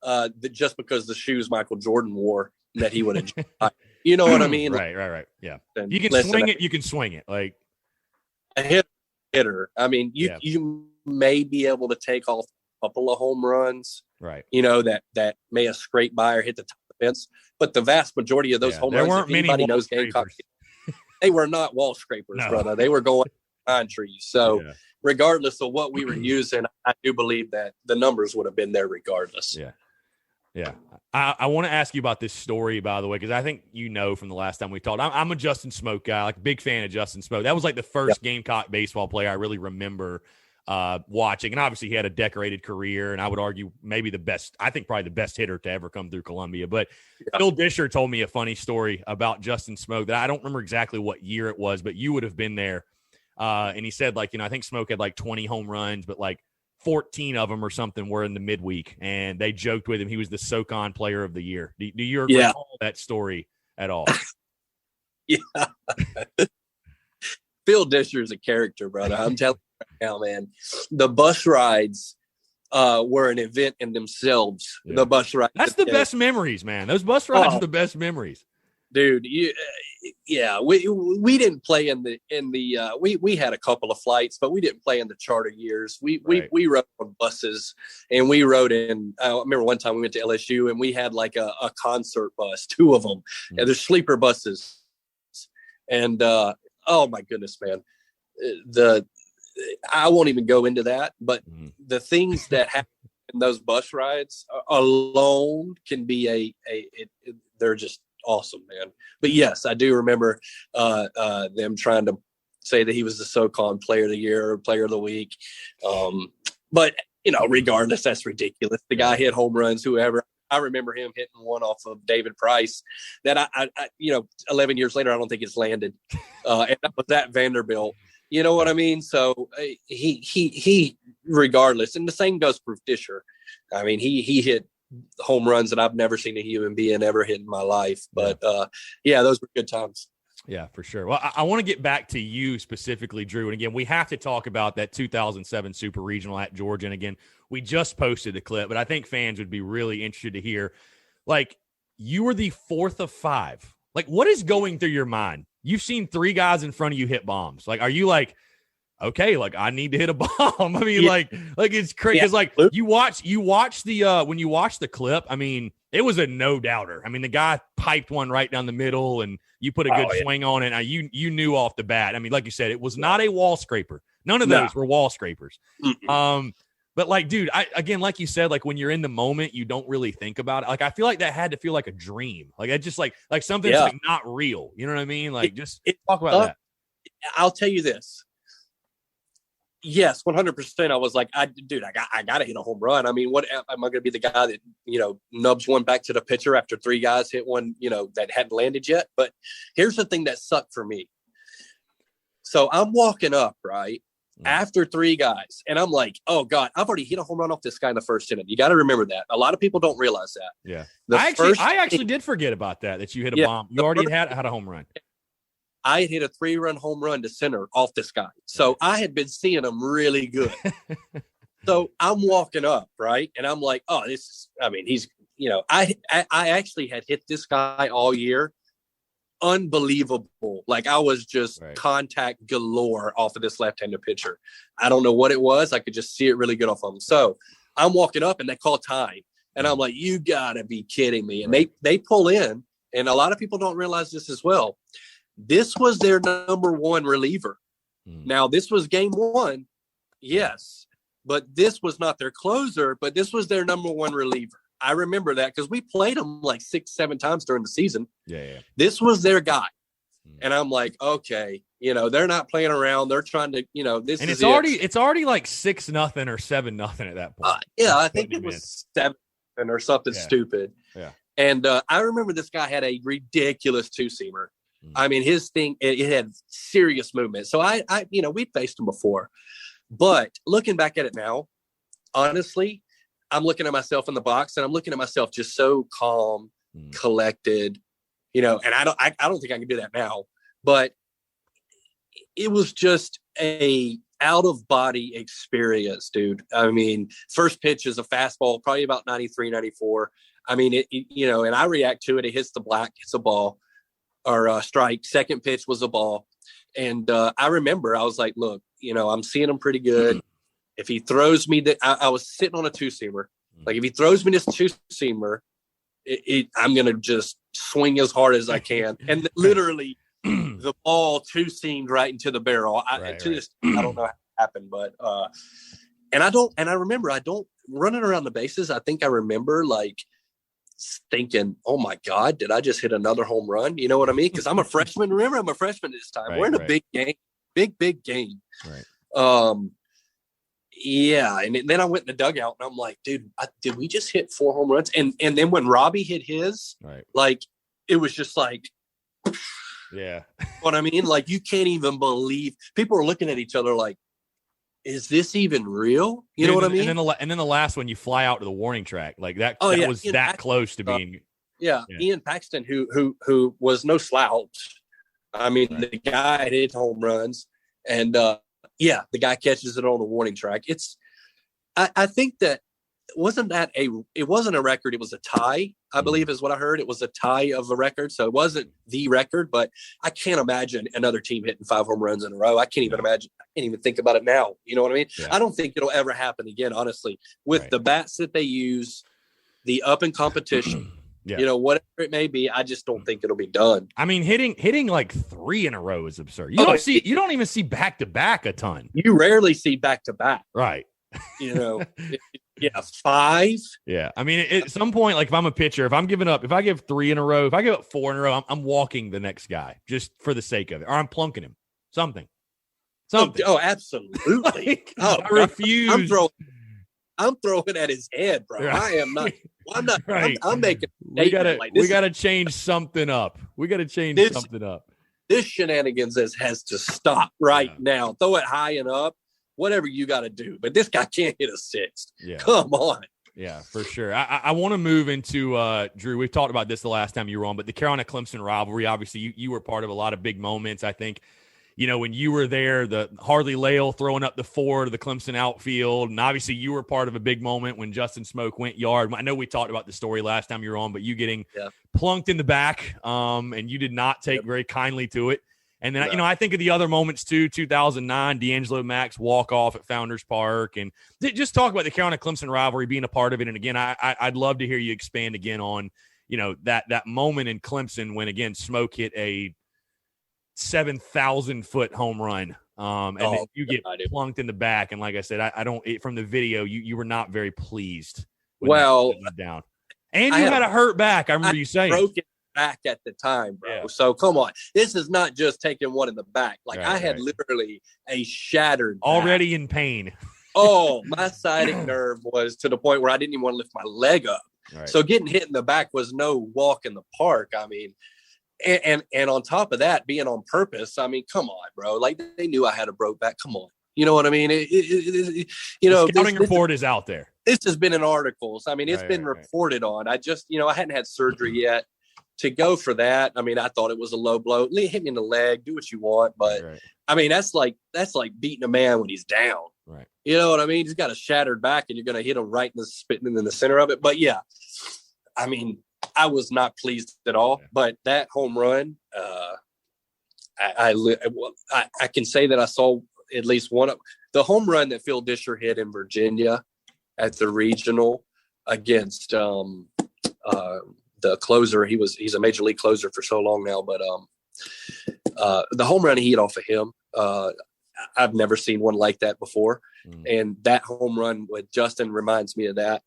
that just because the shoes Michael Jordan wore that he would have. You know what I mean? Right. Yeah, you can swing it. You can swing it like a hitter. I mean, you may be able to take off couple of home runs, right? That may have scraped by or hit the top of the fence. But the vast majority of those home runs, weren't if anybody knows Gamecocks, they were not wall scrapers, brother. They were going pine trees. So regardless of what we were using, I do believe that the numbers would have been there regardless. Yeah. Yeah. I want to ask you about this story, by the way, because I think from the last time we talked, I'm a Justin Smoke guy, like a big fan of Justin Smoke. That was like the first Gamecock baseball player I really remember watching. And obviously he had a decorated career, and I would argue maybe probably the best hitter to ever come through Columbia. But Phil Disher told me a funny story about Justin Smoke that I don't remember exactly what year it was, but you would have been there. And he said, I think Smoke had like 20 home runs, but like 14 of them or something were in the midweek, and they joked with him he was the SoCon player of the year. Do you recall that story at all? Yeah. Phil Disher is a character, brother. I'm telling you right now, man. The bus rides were an event in themselves. Yeah. The bus rides. That's the best memories, man. Those bus rides are the best memories. Dude, we didn't play in the we had a couple of flights, but we didn't play in the charter years. We rode on buses, and we rode in. I remember one time we went to LSU, and we had like a concert bus, 2 of them. Mm-hmm. And they're sleeper buses, and oh my goodness, man, I won't even go into that, but the things that happen in those bus rides alone can be they're just awesome, man. But yes, I do remember them trying to say that he was the SoCon player of the year or player of the week. But regardless, that's ridiculous. The guy hit home runs, whoever. I remember him hitting one off of David Price that I 11 years later, I don't think it's landed. And that was at Vanderbilt. You know what I mean? So he regardless, and the same goes for Disher. I mean, he hit home runs that I've never seen a human being ever hit in my life. But those were good times. Yeah, for sure. Well, I want to get back to you specifically, Drew. And again, we have to talk about that 2007 Super Regional at Georgia. And again, we just posted the clip, but I think fans would be really interested to hear, you were the 4th of 5. What is going through your mind? You've seen 3 guys in front of you hit bombs. Are you okay, I need to hit a bomb? I mean, it's crazy. Because you watch the when you watch the clip, I mean, it was a no doubter. I mean, the guy piped one right down the middle, and you put a good swing on it. You knew off the bat. I mean, like you said, it was not a wall scraper. None of those were wall scrapers. But dude, again, like you said, when you're in the moment, you don't really think about it. I feel like that had to feel like a dream. It just like something's not real. You know what I mean? Just talk about that. I'll tell you this. Yes, 100%. I was like, I got to hit a home run. I mean, what am I going to be the guy that, nubs one back to the pitcher after 3 guys hit one, that hadn't landed yet? But here's the thing that sucked for me. So I'm walking up, right, after 3 guys, and I'm like, oh, God, I've already hit a home run off this guy in the first inning. You got to remember that. A lot of people don't realize that. Yeah. I actually did forget about that you hit a bomb. You already had a home run. I had hit a 3-run home run to center off this guy. So I had been seeing him really good. So I'm walking up, right? And I'm like, oh, he's, I actually had hit this guy all year. Unbelievable. I was just contact galore off of this left-handed pitcher. I don't know what it was. I could just see it really good off of him. So I'm walking up, and they call time. And I'm like, you got to be kidding me. And they pull in, and a lot of people don't realize this as well. This was their number 1 reliever. Now, this was game 1, yes, but this was not their closer, but this was their number 1 reliever. I remember that because we played them 6-7 times during the season. Yeah. This was their guy. And I'm like, okay, they're not playing around. They're trying to, this and is it's already 6-0 or 7-0 at that point. I think it was 7 or something stupid. Yeah. And I remember this guy had a ridiculous 2-seamer. I mean, his thing, it had serious movement. So I we'd faced him before, but looking back at it now, honestly, I'm looking at myself in the box, and I'm looking at myself just so calm, collected, and I don't think I can do that now, but it was just a out of body experience, dude. I mean, first pitch is a fastball, probably about 93, 94. I mean, and I react to it. It hits the black, it's a ball. Or strike. Second pitch was a ball. And I remember I was like, look, I'm seeing him pretty good. if he throws me I was sitting on a 2-seamer. Like if he throws me this 2-seamer, I'm going to just swing as hard as I can. And literally the ball 2-seamed right into the barrel. I don't know how it happened, but, and I remember running around the bases. I think I remember like thinking, oh my God, did I just hit another home run? You know what I mean? Cause I'm a freshman. Remember, I'm a freshman this time. We're in a big game, big game. Right. Yeah, and then I went in the dugout, and I'm like, dude, did we just hit 4 home runs? And then when Robbie hit his, like, it was just like, yeah. What I mean? Like, you can't even believe. People are looking at each other like, is this even real? You know what I mean? And then the last one, you fly out to the warning track. Like, that was Ian that close to being. Yeah, Ian Paxton, who was no slouch. I mean, the guy hit home runs, and yeah, the guy catches it on the warning track. I think that it wasn't a record. It was a tie, I believe is what I heard. It was a tie of a record. So it wasn't the record, but I can't imagine another team hitting 5 home runs in a row. I can't even imagine. I can't even think about it now. You know what I mean? Yeah. I don't think it'll ever happen again, honestly, with the bats that they use, the up in competition. Yeah. You know, whatever it may be, I just don't think it'll be done. I mean, hitting like 3 in a row is absurd. You don't even see back to back a ton. You rarely see back to back. Right. You know, 5. Yeah. I mean, at some point, like if I'm a pitcher, if I give 3 in a row, if I give up 4 in a row, I'm walking the next guy just for the sake of it, or I'm plunking him. Something. Oh, absolutely. I refuse. I'm throwing at his head, bro. Right. I am not. I'm not. Right. I'm making. We gotta change something up. This shenanigans has to stop now. Throw it high and up. Whatever you got to do, but this guy can't hit a 6th. Yeah. Come on. Yeah, for sure. I want to move into Drew. We've talked about this the last time you were on, but the Carolina-Clemson rivalry. Obviously, you were part of a lot of big moments. I think. You know, when you were there, the Harley Lael throwing up the 4 to the Clemson outfield. And obviously you were part of a big moment when Justin Smoke went yard. I know we talked about the story last time you were on, but you getting plunked in the back and you did not take very kindly to it. And then, I think of the other moments too, 2009, D'Angelo Max walk-off at Founders Park. And just talk about the Carolina-Clemson rivalry, being a part of it. And again, I'd love to hear you expand again on, that moment in Clemson when, again, Smoke hit a 7,000-foot home run, and then you get plunked in the back. And like I said, I don't from the video, you were not very pleased. When down, and you had a hurt back. I remember you saying broken back at the time, bro. Yeah. So come on, this is not just taking one in the back. Like I had literally a shattered back. Already in pain. Oh, my sciatic nerve was to the point where I didn't even want to lift my leg up. Right. So getting hit in the back was no walk in the park. I mean. And on top of that, being on purpose, I mean, come on, bro. Like they knew I had a broke back. Come on, you know what I mean? The scouting report is out there. This has been in articles. I mean, it's been reported on. I just, I hadn't had surgery yet to go for that. I mean, I thought it was a low blow. Hit me in the leg. Do what you want, but I mean, that's like beating a man when he's down. Right. You know what I mean? He's got a shattered back, and you're going to hit him right in the center of it. But yeah, I mean. I was not pleased at all, but that home run, I can say that I saw at least one of the home run that Phil Disher hit in Virginia at the regional against the closer. He's a major league closer for so long now, but the home run he hit off of him, I've never seen one like that before. And that home run with Justin reminds me of that.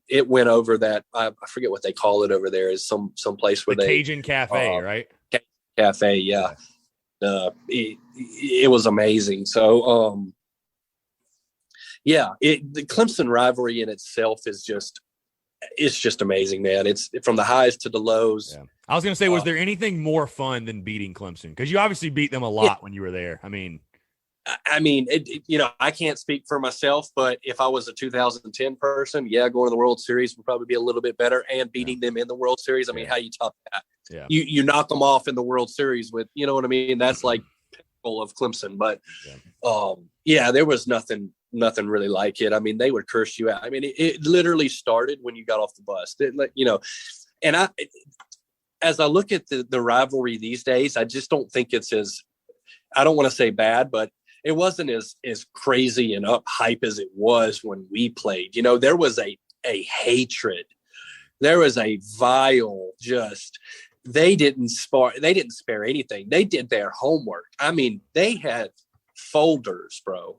It went over that. I forget what they call it over there. Is some place where Cajun Cafe, right? Cafe, yeah. It was amazing. So, the Clemson rivalry in itself is just amazing, man. It's from the highs to the lows. Yeah. I was going to say, was there anything more fun than beating Clemson? Because you obviously beat them a lot when you were there. I mean, I can't speak for myself, but if I was a 2010 person, going to the World Series would probably be a little bit better, and beating them in the World Series. I mean, how you top that? Yeah. You knock them off in the World Series with, you know what I mean? That's like pinnacle of Clemson. But there was nothing really like it. I mean, they would curse you out. I mean, it literally started when you got off the bus. And as I look at the rivalry these days, I just don't think it's as, I don't want to say bad, but it wasn't as crazy and up hype as it was when we played. You know, there was a hatred. There was a vile, just, they didn't spare anything. They did their homework. I mean, they had folders, bro,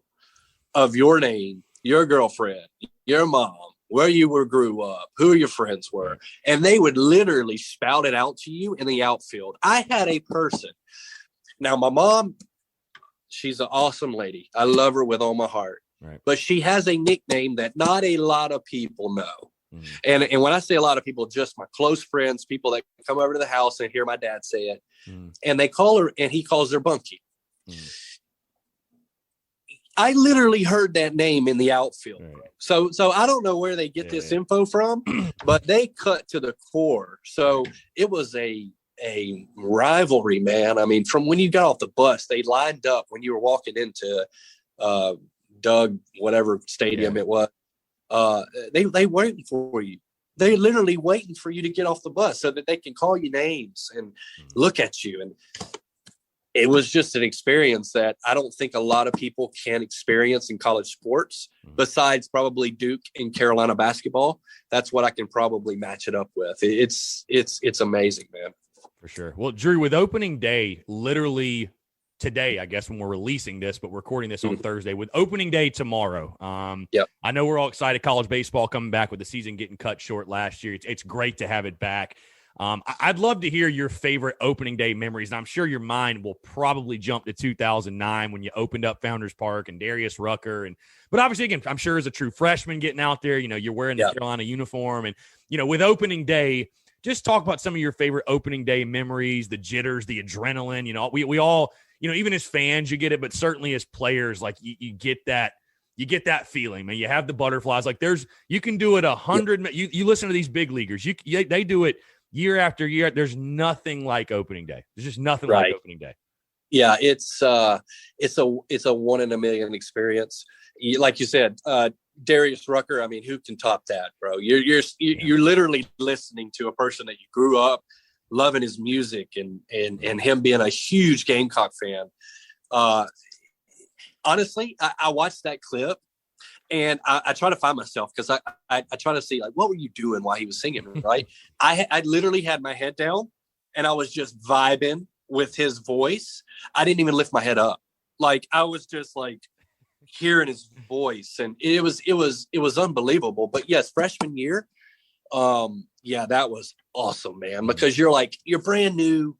of your name, your girlfriend, your mom, where you grew up, who your friends were. And they would literally spout it out to you in the outfield. I had a person. Now, my mom, she's an awesome lady. I love her with all my heart. Right. But she has a nickname that not a lot of people know. And when I say a lot of people, just my close friends, people that come over to the house and hear my dad say it. And they call her, and he calls her Bunky. I literally heard that name in the outfield. Right. So I don't know where they get this info from, but they cut to the core. So it was a rivalry, man. I mean, from when you got off the bus, they lined up when you were walking into Doug, whatever stadium it was. They waiting for you. They literally waiting for you to get off the bus so that they can call you names and look at you. And it was just an experience that I don't think a lot of people can experience in college sports, besides probably Duke and Carolina basketball. That's what I can probably match it up with. It's amazing, man. For sure. Well, Drew, with opening day, literally today, I guess, when we're releasing this, but we're recording this on Thursday, with opening day tomorrow. I know we're all excited. College baseball coming back with the season getting cut short last year. It's great to have it back. I'd love to hear your favorite opening day memories, and I'm sure your mind will probably jump to 2009 when you opened up Founders Park and Darius Rucker. But obviously, again, I'm sure as a true freshman getting out there, you know, you're wearing the Carolina uniform, and, you know, with opening day, just talk about some of your favorite opening day memories, the jitters, the adrenaline. You know, we all, you know, even as fans, you get it, but certainly as players, like you get that feeling, man. You have the butterflies. Like you can do it 100. You listen to these big leaguers. They do it year after year. There's nothing like opening day. There's just nothing like opening day. Yeah, it's a 1 in a million experience. Like you said, Darius Rucker. I mean, who can top that, bro? You're literally listening to a person that you grew up loving his music and him being a huge Gamecock fan. Honestly, I watched that clip and I try to find myself, because I try to see, like, what were you doing while he was singing, right? I literally had my head down and I was just vibing with his voice. I didn't even lift my head up. Like, I was just like hearing his voice, and it was unbelievable. But yes, freshman year, that was awesome, man, because you're brand new,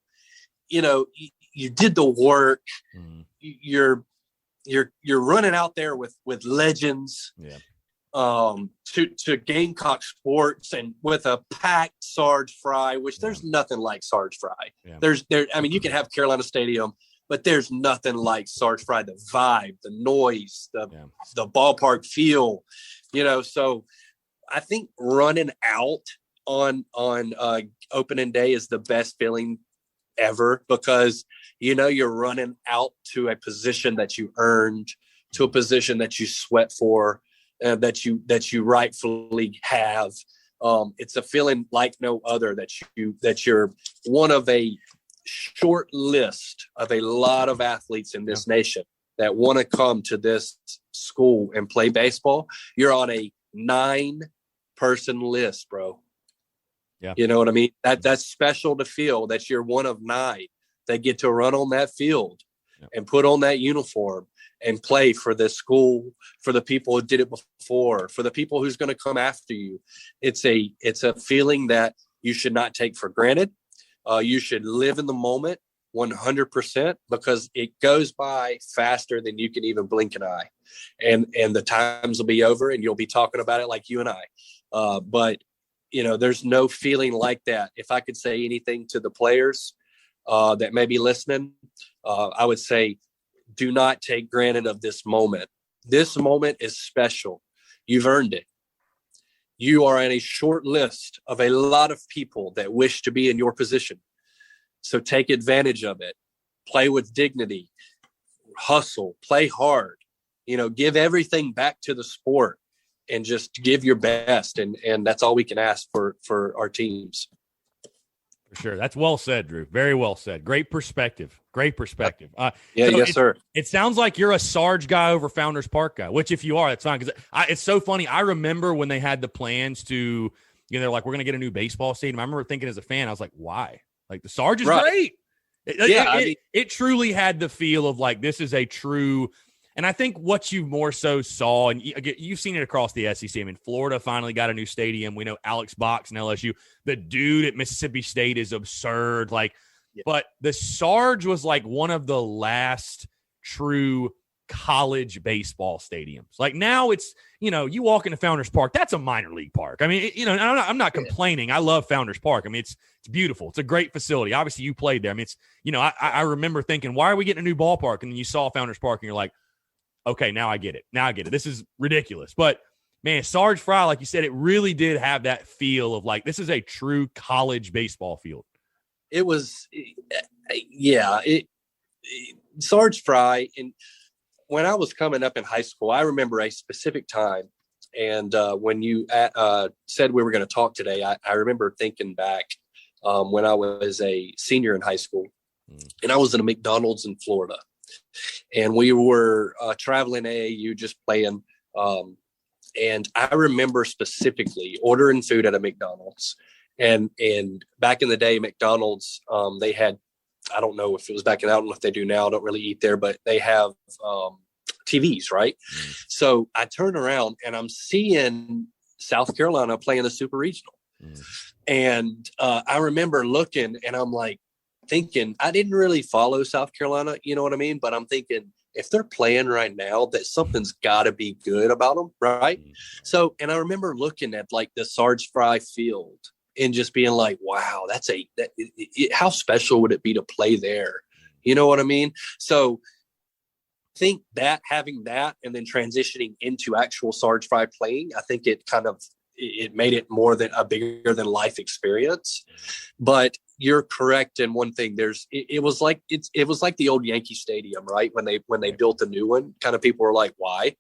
you know, you did the work, you're running out there with legends, to Gamecock sports, and with a packed Sarge Frye, which there's nothing like Sarge Frye. I mean, you can have Carolina Stadium, but there's nothing like Sarge Frye. The vibe, the noise, the ballpark feel, you know. So I think running out on opening day is the best feeling ever, because, you know, you're running out to a position that you earned, to a position that you sweat for, that you rightfully have. It's a feeling like no other, that you're one of a short list of a lot of athletes in this nation that want to come to this school and play baseball. You're on a 9-person list, bro. Yeah. You know what I mean? That's special to feel that you're one of 9 that get to run on that field and put on that uniform and play for this school, for the people who did it before, for the people who's going to come after you. It's a feeling that you should not take for granted. You should live in the moment 100%, because it goes by faster than you can even blink an eye, and the times will be over and you'll be talking about it like you and I. But you know, there's no feeling like that. If I could say anything to the players that may be listening, I would say, do not take granted of this moment. This moment is special. You've earned it. You are on a short list of a lot of people that wish to be in your position. So take advantage of it. Play with dignity. Hustle. Play hard. You know, give everything back to the sport, and just give your best. And that's all we can ask for our teams. For sure. That's well said, Drew. Very well said. Great perspective. Sir. It sounds like you're a Sarge guy over Founders Park guy, which if you are, that's fine. Because it's so funny. I remember when they had the plans to, they're like, we're going to get a new baseball stadium. I remember thinking as a fan, I was like, why? Like, the Sarge is great. It truly had the feel of like, this is a true, and I think what you more so saw, and you've seen it across the SEC. I mean, Florida finally got a new stadium. We know Alex Box and LSU. The dude at Mississippi State is absurd. But the Sarge was like one of the last true college baseball stadiums. Like now it's, you walk into Founders Park, that's a minor league park. I mean, I'm not complaining. I love Founders Park. I mean, it's beautiful. It's a great facility. Obviously you played there. I mean, it's, I remember thinking, why are we getting a new ballpark? And then you saw Founders Park and you're like, okay, now I get it. This is ridiculous. But man, Sarge Frye, like you said, it really did have that feel of like, this is a true college baseball field. It was, Sarge Frye. And when I was coming up in high school, I remember a specific time. And when you said we were going to talk today, I remember thinking back when I was a senior in high school, and I was in a McDonald's in Florida. And we were traveling AAU, just playing. And I remember specifically ordering food at a McDonald's. And back in the day, McDonald's, they had, I don't know if it was back in, I don't know if they do now. I don't really eat there, but they have TVs, right? So I turn around and I'm seeing South Carolina playing the Super Regional. And I remember looking and I'm like thinking, I didn't really follow South Carolina, you know what I mean? But I'm thinking, if they're playing right now, that something's got to be good about them, right? So, and I remember looking at like the Sarge Frye Field and just being like, wow, how special would it be to play there? You know what I mean? So I think that having that and then transitioning into actual Sarge Frye playing, I think it kind of, it made it more than a bigger than life experience. But you're correct in one thing. It was like the old Yankee Stadium, right? When they built the new one, kind of people were like, why?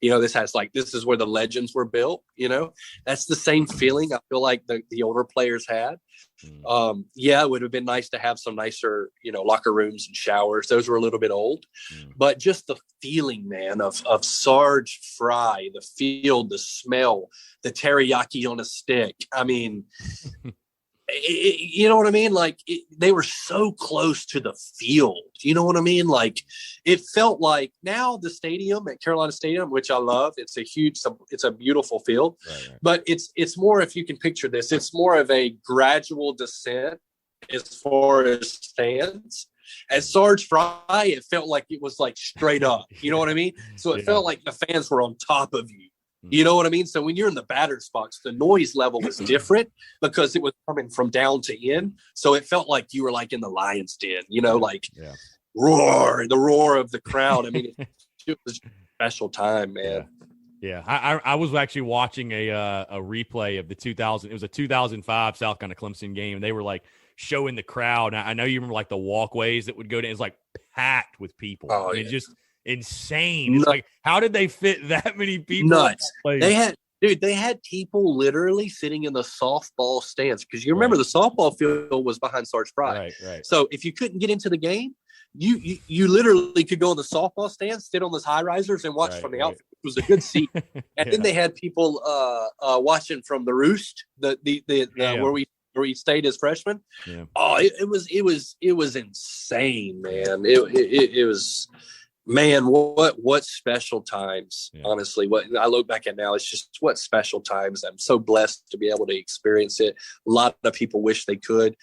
This is where the legends were built, that's the same feeling I feel like the older players had. It would have been nice to have some nicer, locker rooms and showers. Those were a little bit old, but just the feeling, man, of Sarge Frye, the field, the smell, the teriyaki on a stick. I mean, you know what I mean? Like they were so close to the field. You know what I mean? Like it felt like now the stadium at Carolina Stadium, which I love, it's a beautiful field, right. But it's more, if you can picture this, it's more of a gradual descent as far as stands. At Sarge Frye, it felt like it was like straight up. You know what I mean? So it felt like the fans were on top of you. You know what I mean? So when you're in the batter's box, the noise level was different because it was coming from down to in. So it felt like you were like in the lion's den, the roar of the crowd. I mean, it was a special time, man. Yeah. I was actually watching a replay of the 2005 South Carolina-Clemson game. They were like showing the crowd. I know you remember like the walkways that would go down. It's like packed with people. Oh, It's just insane. It's like, how did they fit that many people? Nuts. They had people literally sitting in the softball stands, because you remember the softball field was behind Sarge Frye. Right. So if you couldn't get into the game, you literally could go in the softball stands, sit on those high risers and watch from the outfield. It was a good seat. And then they had people watching from the roost, where we stayed as freshmen. Yeah. Oh, it was insane, man. It was. Man, what special times, honestly. What I look back at now, it's just what special times. I'm so blessed to be able to experience it. A lot of people wish they could.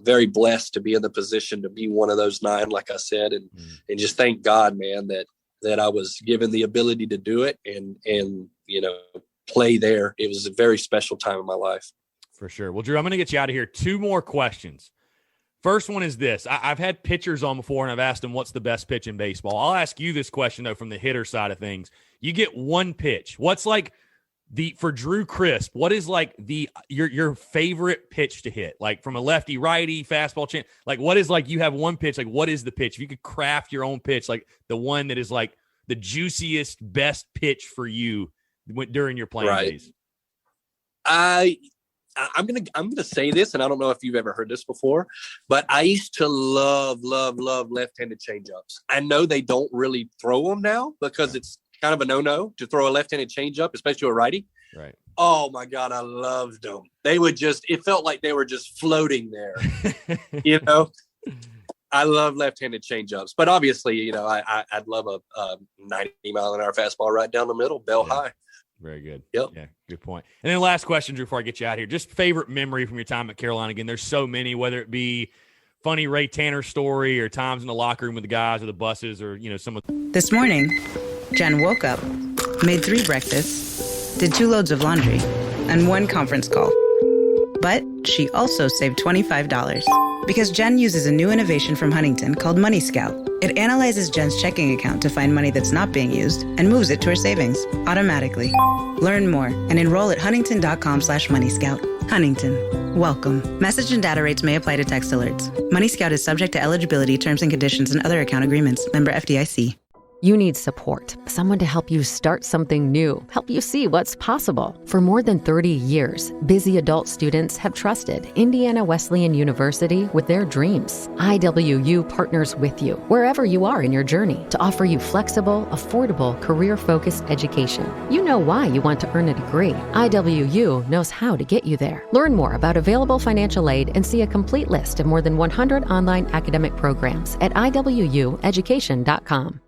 Very blessed to be in the position to be one of those 9, like I said, and just thank God, man, that I was given the ability to do it and play there. It was a very special time in my life. For sure. Well, Drew, I'm going to get you out of here. 2 more questions. First one is this. I've had pitchers on before, and I've asked them what's the best pitch in baseball. I'll ask you this question, though, from the hitter side of things. You get one pitch. What's like for Drew Crisp, what is like your favorite pitch to hit? Like from a lefty, righty, fastball, change. Like what is like you have one pitch, like what is the pitch? If you could craft your own pitch, like the one that is like the juiciest, best pitch for you during your playing days. I'm gonna say this, and I don't know if you've ever heard this before, but I used to love left-handed changeups. I know they don't really throw them now because it's kind of a no-no to throw a left-handed changeup, especially a righty. Right. Oh my God, I loved them. They would it felt like they were just floating there. You know, I love left-handed changeups, but obviously, you know, I'd love a 90-mile-an-hour fastball right down the middle, bell high. Very good. Yep. Yeah, good point. And then last question, Drew, before I get you out here, just favorite memory from your time at Carolina. Again, there's so many, whether it be funny Ray Tanner story or times in the locker room with the guys or the buses or, you know, some of. This morning, Jen woke up, made 3 breakfasts, did 2 loads of laundry, and 1 conference call. But she also saved $25 because Jen uses a new innovation from Huntington called Money Scout. It analyzes Jen's checking account to find money that's not being used and moves it to her savings automatically. Learn more and enroll at huntington.com/moneyscout. Huntington. Welcome. Message and data rates may apply to text alerts. Money Scout is subject to eligibility, terms and conditions, and other account agreements. Member FDIC. You need support, someone to help you start something new, help you see what's possible. For more than 30 years, busy adult students have trusted Indiana Wesleyan University with their dreams. IWU partners with you wherever you are in your journey to offer you flexible, affordable, career-focused education. You know why you want to earn a degree. IWU knows how to get you there. Learn more about available financial aid and see a complete list of more than 100 online academic programs at iwueducation.com.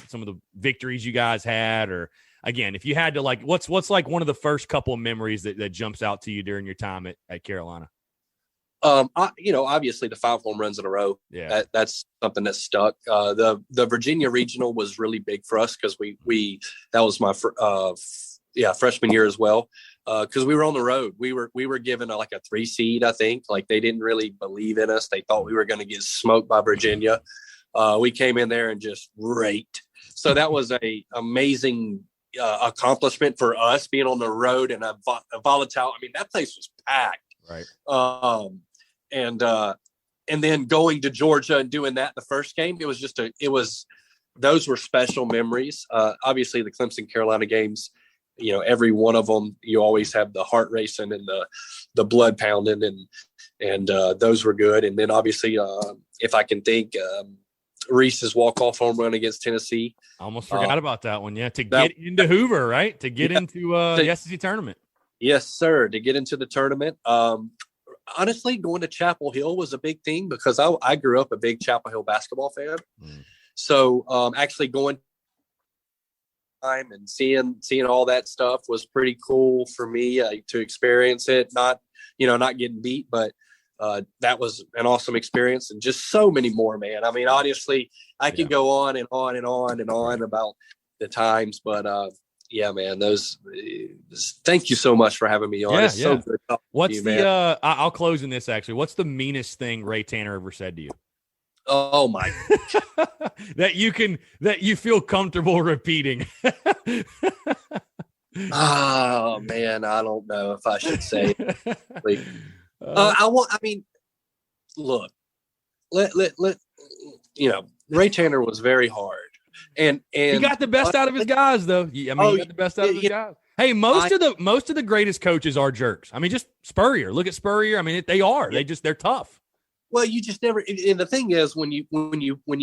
Some of the victories you guys had, or again, if you had to like, what's like one of the first couple of memories that jumps out to you during your time at Carolina? Obviously the 5 home runs in a row. Yeah, that's something that stuck. The Virginia regional was really big for us because that was my freshman year as well. Because we were on the road, we were given like a 3 seed. I think like they didn't really believe in us. They thought we were going to get smoked by Virginia. We came in there and just raked. So that was a amazing accomplishment for us being on the road and a volatile. I mean, that place was packed. Right. And then going to Georgia and doing that the first game, those were special memories. Obviously the Clemson Carolina games, you know, every one of them, you always have the heart racing and the blood pounding and those were good. And then obviously, if I can think, Reese's walk-off home run against Tennessee. I almost forgot about that one. Yeah, to get into Hoover, right? To get into the SEC tournament. Yes, sir. To get into the tournament. Honestly, going to Chapel Hill was a big thing because I grew up a big Chapel Hill basketball fan. So actually going time and seeing all that stuff was pretty cool for me to experience it. Not getting beat, but that was an awesome experience, and just so many more, man. I mean, honestly, I could go on and on and on and on about the times, but yeah, man, thank you so much for having me on. It's so good talking to you, man. I'll close in this actually. What's the meanest thing Ray Tanner ever said to you? Oh my, that you feel comfortable repeating? Oh man, I don't know if I should say it. Look, Ray Tanner was very hard, and he got the best out of his guys, though. He got the best out of his guys. Hey, most of the greatest coaches are jerks. I mean, just Spurrier. Look at Spurrier. I mean, they are. They're tough. Well, you just never. And the thing is, when you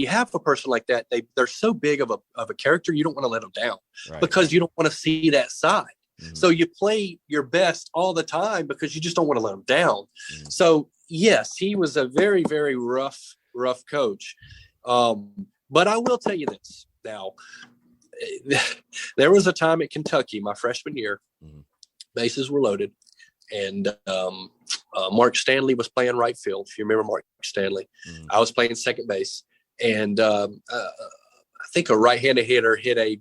have a person like that, they're so big of a character, you don't want to let them down because you don't want to see that side. Mm-hmm. So you play your best all the time because you just don't want to let them down. Mm-hmm. So yes, he was a very, very rough coach. But I will tell you this now. There was a time at Kentucky, my freshman year, bases were loaded, and Mark Stanley was playing right field. If you remember Mark Stanley, I was playing second base, and I think a right-handed hitter hit a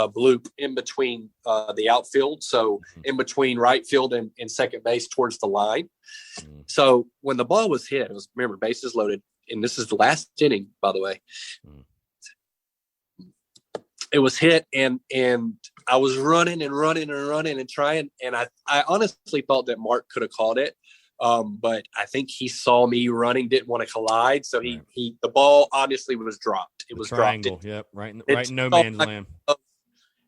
bloop in between the outfield, so in between right field and second base towards the line. So when the ball was hit, remember, bases loaded, and this is the last inning, by the way. It was hit, and I was running and trying, and I honestly thought that Mark could have called it. But I think he saw me running, didn't want to collide. So the ball obviously was dropped. It was triangle. dropped. Yep. Right in no man's land.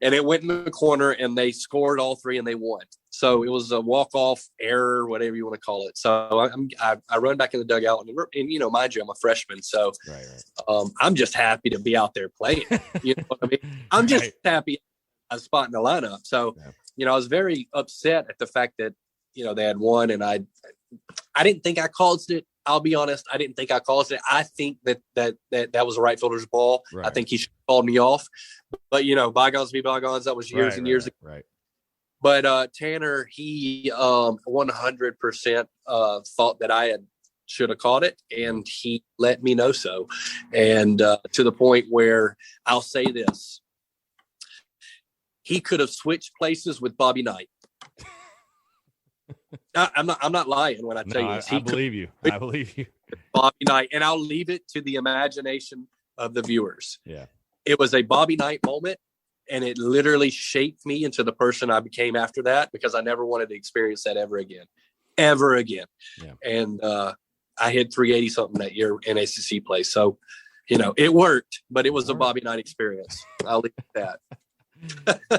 and it went in the corner, and they scored all three, and they won. So it was a walk-off error, whatever you want to call it. So I run back in the dugout, and mind you, I'm a freshman, so I'm just happy to be out there playing. You know what I mean? I'm just happy I was spot in the lineup. So, I was very upset at the fact that, they had won, and I didn't think I caused it. I'll be honest. I didn't think I caused it. I think that was a right fielder's ball. Right. I think he should have called me off. But, bygones be bygones. That was years and years ago. Right. But Tanner, he 100% thought that I should have caught it, and he let me know so. And to the point where I'll say this. He could have switched places with Bobby Knight. I'm not lying when I tell you this. I believe you. I believe you. Bobby Knight, and I'll leave it to the imagination of the viewers. Yeah. It was a Bobby Knight moment, and it literally shaped me into the person I became after that, because I never wanted to experience that ever again. Yeah. And I hit 380 something that year in ACC play. So, it worked, but it was a Bobby Knight experience. I'll leave it at that.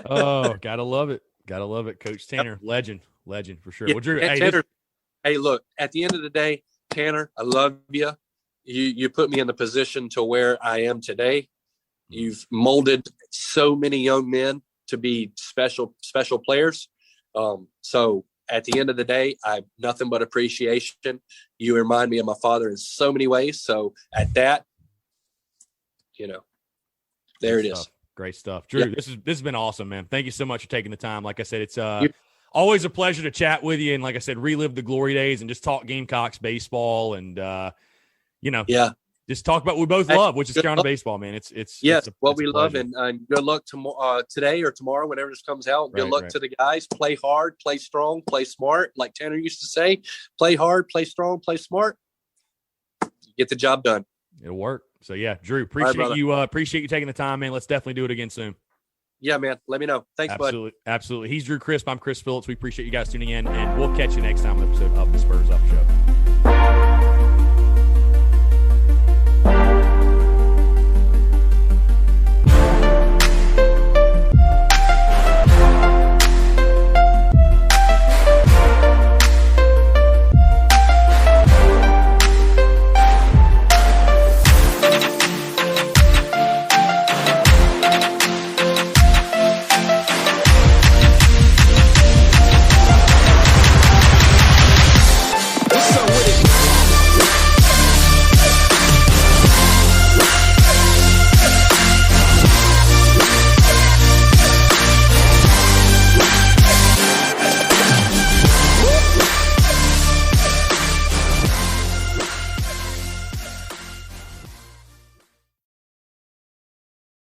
Oh, gotta love it. Gotta love it. Coach Tanner, legend for sure. Yeah, Well, Drew, Tanner, hey, look, at the end of the day, Tanner, I love you. You put me in the position to where I am today. You've molded so many young men to be special players. So at the end of the day, I have nothing but appreciation. You remind me of my father in so many ways. So at that, there it is. Great stuff. Drew, this has been awesome, man. Thank you so much for taking the time. Like I said, it's always a pleasure to chat with you, and like I said, relive the glory days and just talk Gamecocks baseball and just talk about what we both love, which is Carolina baseball, man. It's what we love, and good luck today or tomorrow, whenever this comes out. Good luck to the guys. Play hard, play strong, play smart. Like Tanner used to say, play hard, play strong, play smart. Get the job done. It'll work. So yeah, Drew, appreciate you taking the time, man. Let's definitely do it again soon. Yeah, man. Let me know. Thanks, bud. Absolutely. He's Drew Crisp. I'm Chris Phillips. We appreciate you guys tuning in, and we'll catch you next time on an episode of the Spurs Up Show.